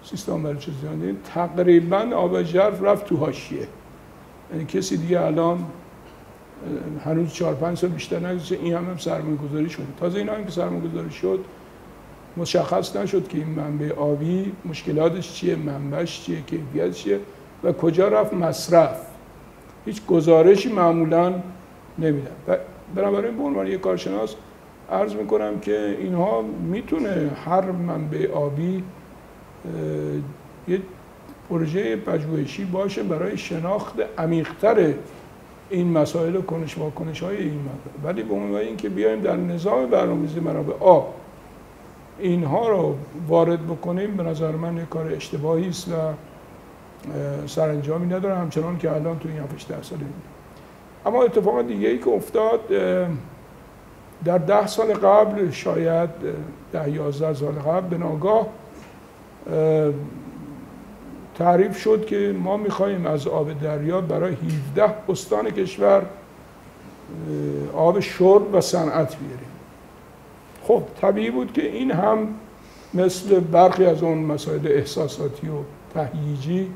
سیستان بلوچستان، تقریبا آب ژرف رفت تو حاشیه. یعنی کسی دیگه الان هنوز 4-5 سال بیشتر نگذشته این هم سرمایه‌گذاری شد. تازه اینا هم که سرمایه‌گذاری شد مشخص نشد که این منبع آبی مشکلاتش چیه، منبعش چیه، کیفیتش چیه و کجا رفت مصرف. هیچ گزارشی معمولاً نمیدن. بنابراین به عنوان یک کارشناس عرض میکنم که اینها میتونه هر منبع آبی یه پروژه پژوهشی باشه برای شناخت عمیق‌تر این مسائل و کنش واکنش‌های این منبع. ولی به عنوان اینکه بیایم در نظام برنامه‌ریزی منابع آب اینها رو وارد بکنیم، به نظر من یک کار اشتباهی است و سرانجامی نداره، همچنان که الان تو این 7-8 سال. اما اتفاق دیگه ای که افتاد در 10 سال قبل، شاید 10-11 سال قبل، به ناگاه تعریف شد که ما میخواییم از آب دریا برای 17 استان کشور آب شرب و صنعت بیاریم. خب طبیعی بود که این هم مثل برخی از اون مسائل احساساتی و تهییجی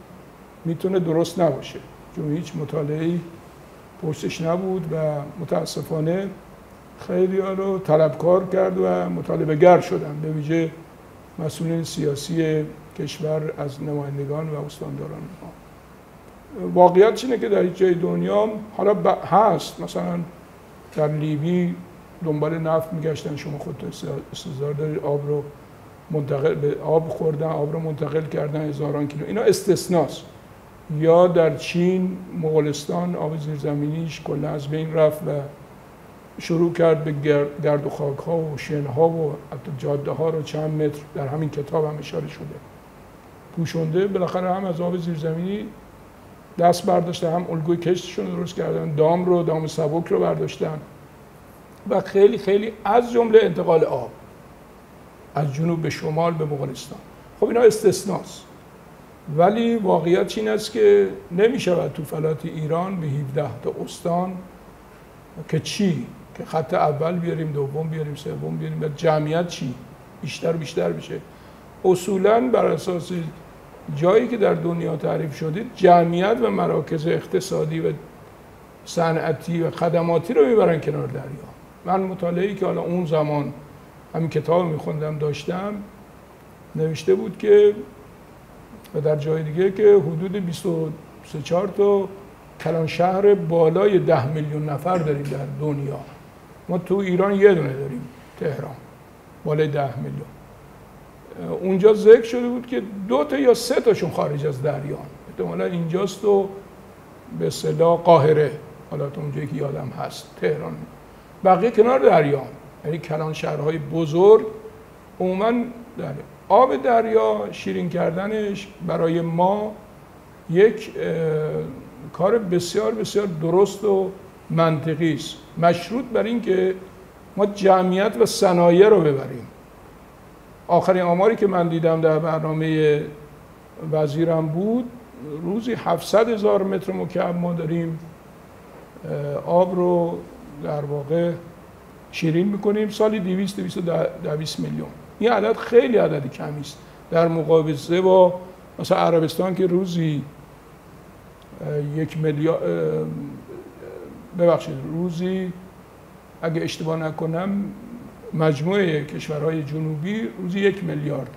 میتونه درست نباشه، چون هیچ مطالعه‌ای پشتش نبود و متاسفانه خیلی ها رو طلبکار کرد و مطالبه گر شدن، به ویژه مسئولین سیاسی کشور از نمایندگان و استانداران ما. واقعیت اینه که در هیچ جای دنیا حالا هست، مثلا در لیبی دنبال نفت میگشتن، شما خودتون استظهار دارید، آب رو منتقل به آب خوردن، آب رو منتقل کردن هزاران کیلو، اینا استثناست. یا در چین، مغولستان آب زیرزمینیش کلا از بین رفت و شروع کرد به گرد و خاک ها و شن ها و حتی جاده ها رو چند متر در همین کتاب هم اشاره شده پوشونده. بالاخره هم از آب زیرزمینی دست برداشتن، هم الگوی کشتشون درست کردن، دام سبک رو برداشتن و خیلی خیلی از جمله انتقال آب از جنوب به شمال به مغولستان. خب اینا استثناست، ولی واقعیت این است که نمی‌شود تو فلات ایران به 17 تا استان که چی؟ که خط اول بیاریم، دوم بیاریم، سوم بیاریم، و جمعیت چی؟ بیشتر بشه. اصولاً بر اساس جایی که در دنیا تعریف شده، جمعیت و مراکز اقتصادی و صنعتی و خدماتی رو میبرن کنار دریا. من مطالعه‌ای که حالا اون زمان همین کتاب میخوندم داشتم، نوشته بود که و در جای دیگه که حدود 23-24 تا کلان شهر بالای 10 میلیون نفر داریم در دنیا. ما تو ایران یه دونه داریم، تهران، بالای 10 میلیون. اونجا ذکر شده بود که 2 تا یا 3 تاشون خارج از دریان، احتمالا اینجاست و به اصطلاح قاهره، حالا تو اونجایی که یادم هست تهران، بقیه کنار دریان، یعنی کلان شهرهای بزرگ عموما دریا. آب دریا شیرین کردنش برای ما یک کار بسیار بسیار درست و منطقی است، مشروط بر این که ما جمعیت و صنایع رو ببریم. آخرین آماری که من دیدم در برنامه وزیرم بود، روزی 700,000 متر مکعب ما داریم آب رو در واقع شیرین میکنیم، سالی 200-220 میلیون. این عدد خیلی عدد کمی است در مقایسه با مثلا عربستان که روزی 1 میلیارد، ببخشید روزی اگه اشتباه نکنم مجموعه کشورهای جنوبی روزی 1 میلیارد.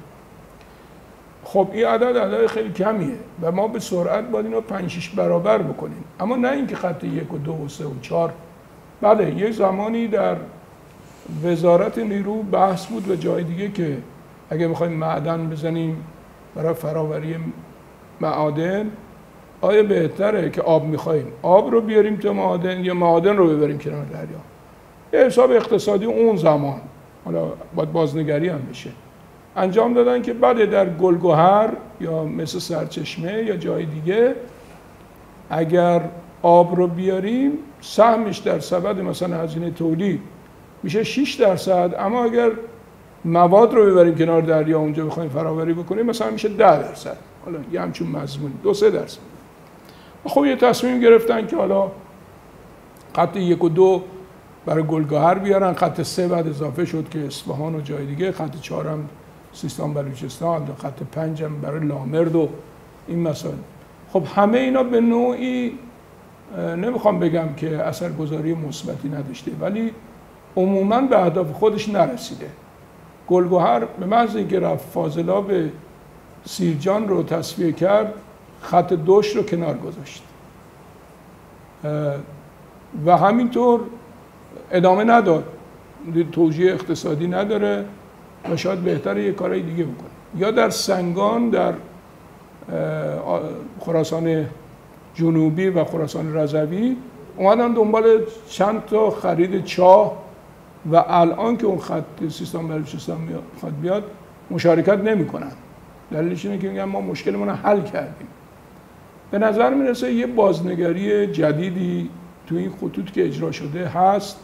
خب این عدد خیلی کمیه و ما به سرعت باید اینو 5-6 برابر بکنیم، اما نه اینکه خط 1 و 2 و 3 و 4. بله یه زمانی در وزارت نیرو بحث بود و جای دیگه که اگه میخوایم معدن بزنیم برای فراوری معادن، آیا بهتره که آب میخوایم آب رو بیاریم تا معادن یا معادن رو ببریم کنار دریا؟ یه حساب اقتصادی اون زمان، حالا باید بازنگری هم بشه، انجام دادن که بعد در گلگهر یا مثل سرچشمه یا جای دیگه اگر آب رو بیاریم سهمش در سبد مثلا هزینه تولید میشه 6%، اما اگر مواد رو ببریم کنار دریا اونجا بخوایم فراوری بکنیم مثلا میشه 10%. حالا یه همچون مضمون 2-3%. خب یه تصمیم گرفتن که حالا خط 1 و 2 برای گلگهر بیارن، خط 3 بعد اضافه شد که اصفهان و جای دیگه، خط 4 هم سیستان بلوچستان، خط 5 هم برای لامرد و این مسائل. خب همه اینا به نوعی نمیخوام بگم که اثرگذاری مثبتی نداشته، ولی عموما به اهداف خودش نرسیده. گلگهر به محض اینکه رفت فاضلاب سیرجان رو تصفیه کرد، خط 2 رو کنار گذاشت و همینطور ادامه نداد، توجیه اقتصادی نداره و شاید بهتره یه کارهای دیگه بکنه. یا در سنگان در خراسان جنوبی و خراسان رضوی اومدن دنبال چند تا خرید چاه و الان که اون خط سیستان بلوچستان میخواد بیاد مشارکت نمی‌کنن. دلیلش اینه که میگن ما مشکلمون رو حل کردیم. به نظر میرسه یه بازنگری جدیدی تو این خطوط که اجرا شده هست.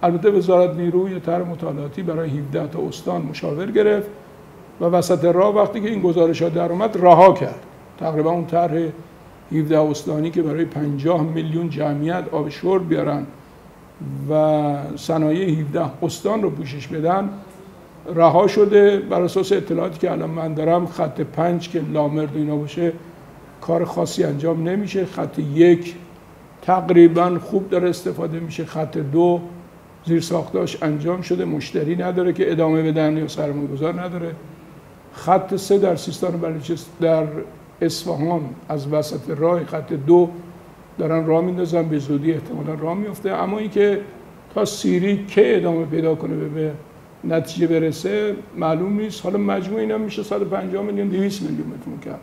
البته وزارت نیرو یه طرح مطالعاتی برای 17 تا استان مشاور گرفت و وسط راه وقتی که این گزارشات در اومد رها کرد. تقریبا اون طرح 17 استانی که برای 50 میلیون جمعیت آب شرب بیارن و صنایع 17 استان رو پوشش بدن رها شده. بر اساس اطلاعاتی که الان من دارم خط 5 که لامرد اینا باشه کار خاصی انجام نمیشه، خط 1 تقریبا خوب داره استفاده میشه، خط 2 زیر ساختاش انجام شده، مشتری نداره که ادامه بدن یا سرمایه‌گذار نداره، خط 3 در سیستان بلوچستان در اصفهان از وسط راه خط 2 دارن راه میندازن، به زودی احتمالا راه میفته، اما اینکه تا سیری که ادامه پیدا کنه به نتیجه برسه معلوم نیست. حالا مجموع اینا میشه 150 میلیون 200 میلیون متر مکعب.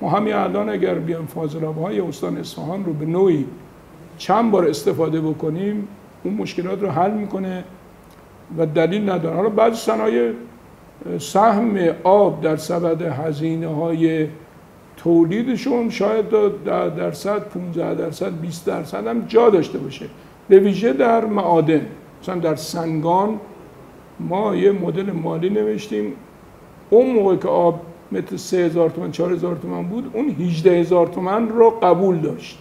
ما همین الان اگر بیام فاضلاب‌های استان اصفهان رو به نوعی چند بار استفاده بکنیم اون مشکلات رو حل میکنه و دلیل نداره. حالا بعضی صنایع سهم آب در سبد هزینه‌های تولیدشون شاید 10%، 15%، 20% هم جا داشته باشه، به ویژه در معادن. مثلا در سنگان ما یه مدل مالی نوشتیم، اون موقع که آب متر 3000 تومان 4000 تومان بود اون 18000 تومان رو قبول داشت.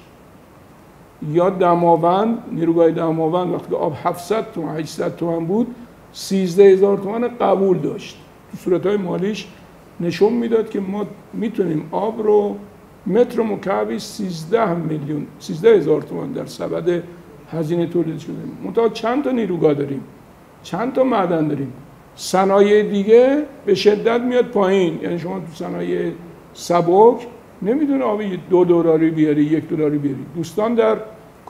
یا دماوند، نیروگاه دماوند وقتی آب 700 تومان 800 تومان بود 13000 تومان قبول داشت. تو صورت‌های مالیش نشون میداد که ما میتونیم آب رو متر مکعبی 13000 تومان در سبد هزینه تولید شده. منتها چند تا نیروگاه داریم، چند تا معدن داریم، صنایع دیگه به شدت میاد پایین. یعنی شما تو صنایع سبک نمیدونه آبی $2 بیاری، $1 بیاری. دوستان در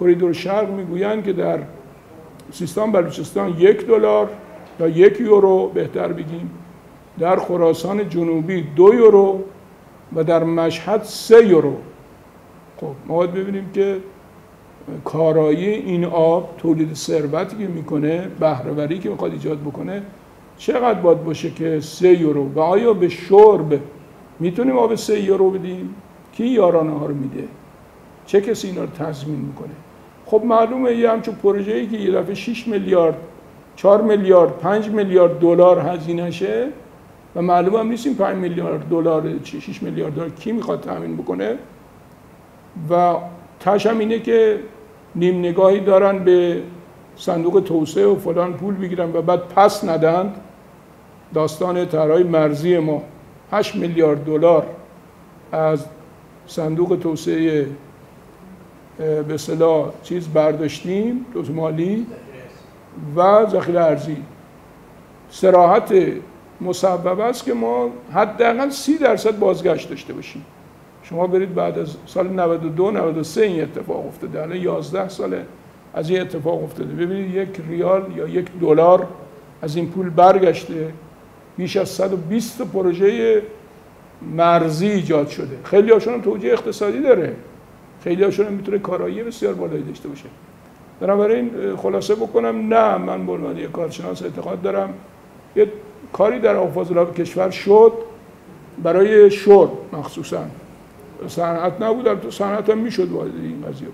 کریدور شرق میگویند که در سیستان بلوچستان $1 یا €1 بهتر بگیم در خراسان جنوبی 2 یورو و در مشهد 3 یورو. خب ما باید ببینیم که کارایی این آب، تولید ثروتی که میکنه، بهره‌وری که میخواد ایجاد بکنه چقدر باید باشه که 3 یورو؟ و آیا به شرب میتونیم آب 3 یورو بدیم؟ کی یارانه ها رو میده؟ چه کسی اینا رو تضمین میکنه؟ خب معلومه یه همچون پروژه‌ای که یه دفعه 6 میلیارد 4 میلیارد 5 میلیارد دلار هزینه شه و معلومه هم نیست این 5 میلیارد دلار 6 میلیارد دلار کی میخواد تامین بکنه. و تاش هم اینه که نیم نگاهی دارن به صندوق توسعه و فلان پول بگیرن و بعد پس ندن. داستان طرح‌های مرزی ما 8 میلیارد دلار از صندوق توسعه به اصطلاح چیز برداشتیم، توسعه مالی و ذخیره ارزی. صراحت مسبب است که ما حداقل 30% بازگشت داشته باشیم. شما برید بعد از سال 92 93 این اتفاق افتاده، الان 11 ساله از این اتفاق افتاده. ببینید 1 ریال یا 1 دلار از این پول برگشته. بیش از 120 پروژه مرزی ایجاد شده. خیلی هاشون هم توجیه اقتصادی داره، خیلی هاشون هم میتونه کارایی بسیار بالایی داشته باشه. بنابراین خلاصه بکنم، نه، من به عنوان یک کارشناس اعتقاد دارم یه کاری در آب‌فاضلاب کشور شد برای شرب، مخصوصا صنعت نبود، تو صنعت هم میشد وارد این قضیه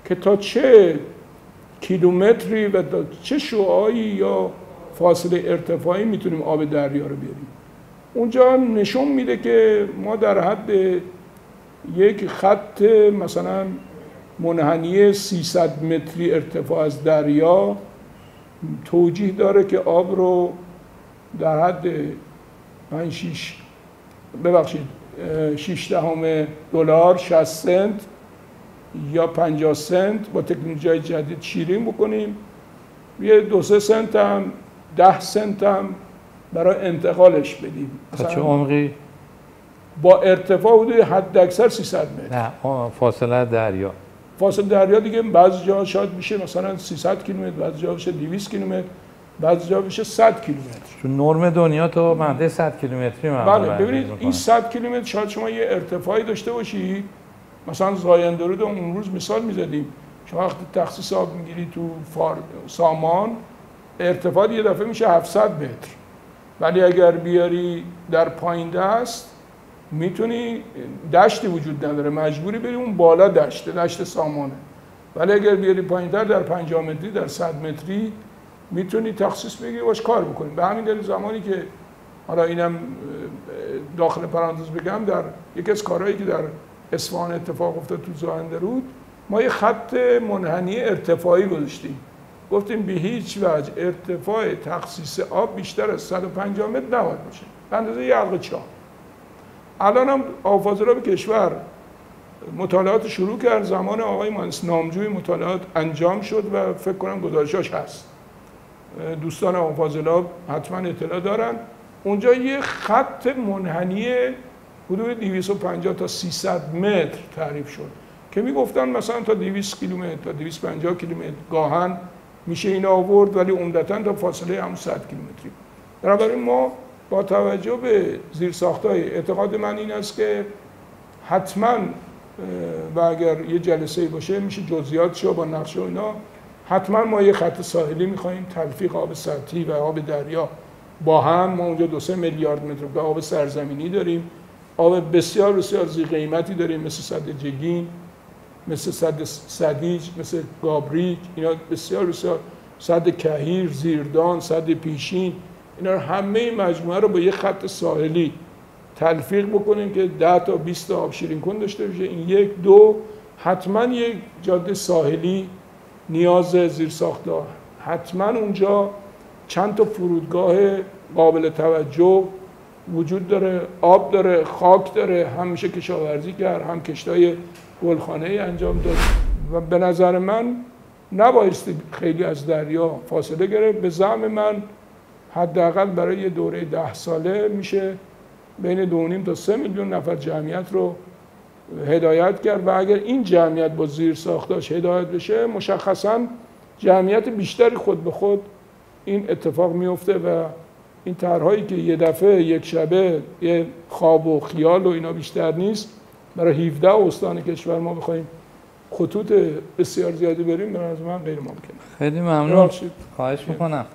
که تا چه کیلومتری و تا چه شعاعی یا فاصله ارتفاعی میتونیم آب دریا رو بیاریم. اونجا نشون میده که ما در حد یک خط مثلا منحنی 300 متری ارتفاع از دریا توجیه داره که آب رو در حد 6 دهم دلار 60 سنت یا 50 سنت با تکنولوژی جدید شیرین بکنیم، یه 2-3 سنت هم 10 سنت هم برای انتقالش بدیم. تا چه عمقی؟ با ارتفاع حدود حداکثر 300 متر. نه فاصله دریا. فاصله دریا دیگه بعضی جا شاید میشه مثلا 300 کیلومتر، بعضی جا میشه 200 کیلومتر، بعضی جا میشه 100 کیلومتر. تو نرم دنیا تو منطقه 100 کیلومتری معمولا. بله ببینید این 100 کیلومتر شاید شما یه ارتفاعی داشته باشی، مثلا زایندرود اون روز مثال میزدیم، شما وقتی تخصیص آب میگیری تو سامان ارتفاع یه دفعه میشه 700 متر، ولی اگر بیاری در پایین دست میتونی، دشتی وجود نداره، مجبوری بری اون بالا دشت سامانه، ولی اگر بیاری پایین تر در 50 متری در 100 متری میتونی تخصیص بگیری باش کار بکنی. به همین دلیل زمانی که حالا اینم داخل پرانتز بگم، در یکی از کارهایی که در اصفهان اتفاق افتاد تو زایندرود، ما یه خط منحنی ارتفاعی گذاشتیم، گفتیم به هیچ وجه ارتفاع تخصیص آب بیشتر از 150 متر نباید باشه، به اندازه یه حلقه چاه. الان هم آب‌فاضلاب کشور مطالعات شروع کرد، زمان آقای مهندس نامجوی مطالعات انجام شد و فکر کنم گزارشاش هست، دوستان آب‌فاضلاب حتما اطلاع دارن. اونجا یه خط منحنی حدود 250 تا 300 متر تعریف شد که میگفتن مثلا تا 200 کیلومتر تا 250 کیلومتر گاهن میشه این آورد، ولی عمدتاً تا فاصله هم 100 کیلومتری. بنابراین ما با توجه به زیرساخت‌های، اعتقاد من این است که حتما و اگر یه جلسه باشه میشه جزئیاتش با نقشه و اینا، حتما ما یه خط ساحلی می‌خوایم، تلفیق آب سطحی و آب دریا با هم. ما اونجا 2-3 میلیارد متر آب سرزمینی داریم، آب بسیار بسیار ذی قیمتی داریم، مثل سد جگین، مثل سد سدیج، مثل گابریک، اینا بسیار بسیار، سد کهیر، زیردان، سد پیشین، اینا رو همه مجموعه رو با یه خط ساحلی تلفیق بکنیم که 10 تا 20 تا آب شیرین کن داشته باشه. این 1-2 حتما یک جاده ساحلی نیاز زیرساخت داره، حتما اونجا چند تا فرودگاه قابل توجه وجود داره، آب داره، خاک داره، هم میشه کشاورزی کرد، هم کشتای گلخانه انجام داد و به نظر من نبایستی خیلی از دریا فاصله گرفت. به زعم من حداقل برای یه دوره 10 ساله میشه بین 2.5 تا 3 میلیون نفر جمعیت رو هدایت کرد و اگر این جمعیت با زیر ساختاش هدایت بشه، مشخصاً جمعیت بیشتری خود به خود این اتفاق میفته و این طرحهایی که یه دفعه یک شبه یه خواب و خیال و اینا بیشتر نیست، برای 17 استان کشور ما بخوایم خطوط بسیار زیادی بریم، به نظر من غیر ممکنه. خیلی ممنون. خواهش میکنم.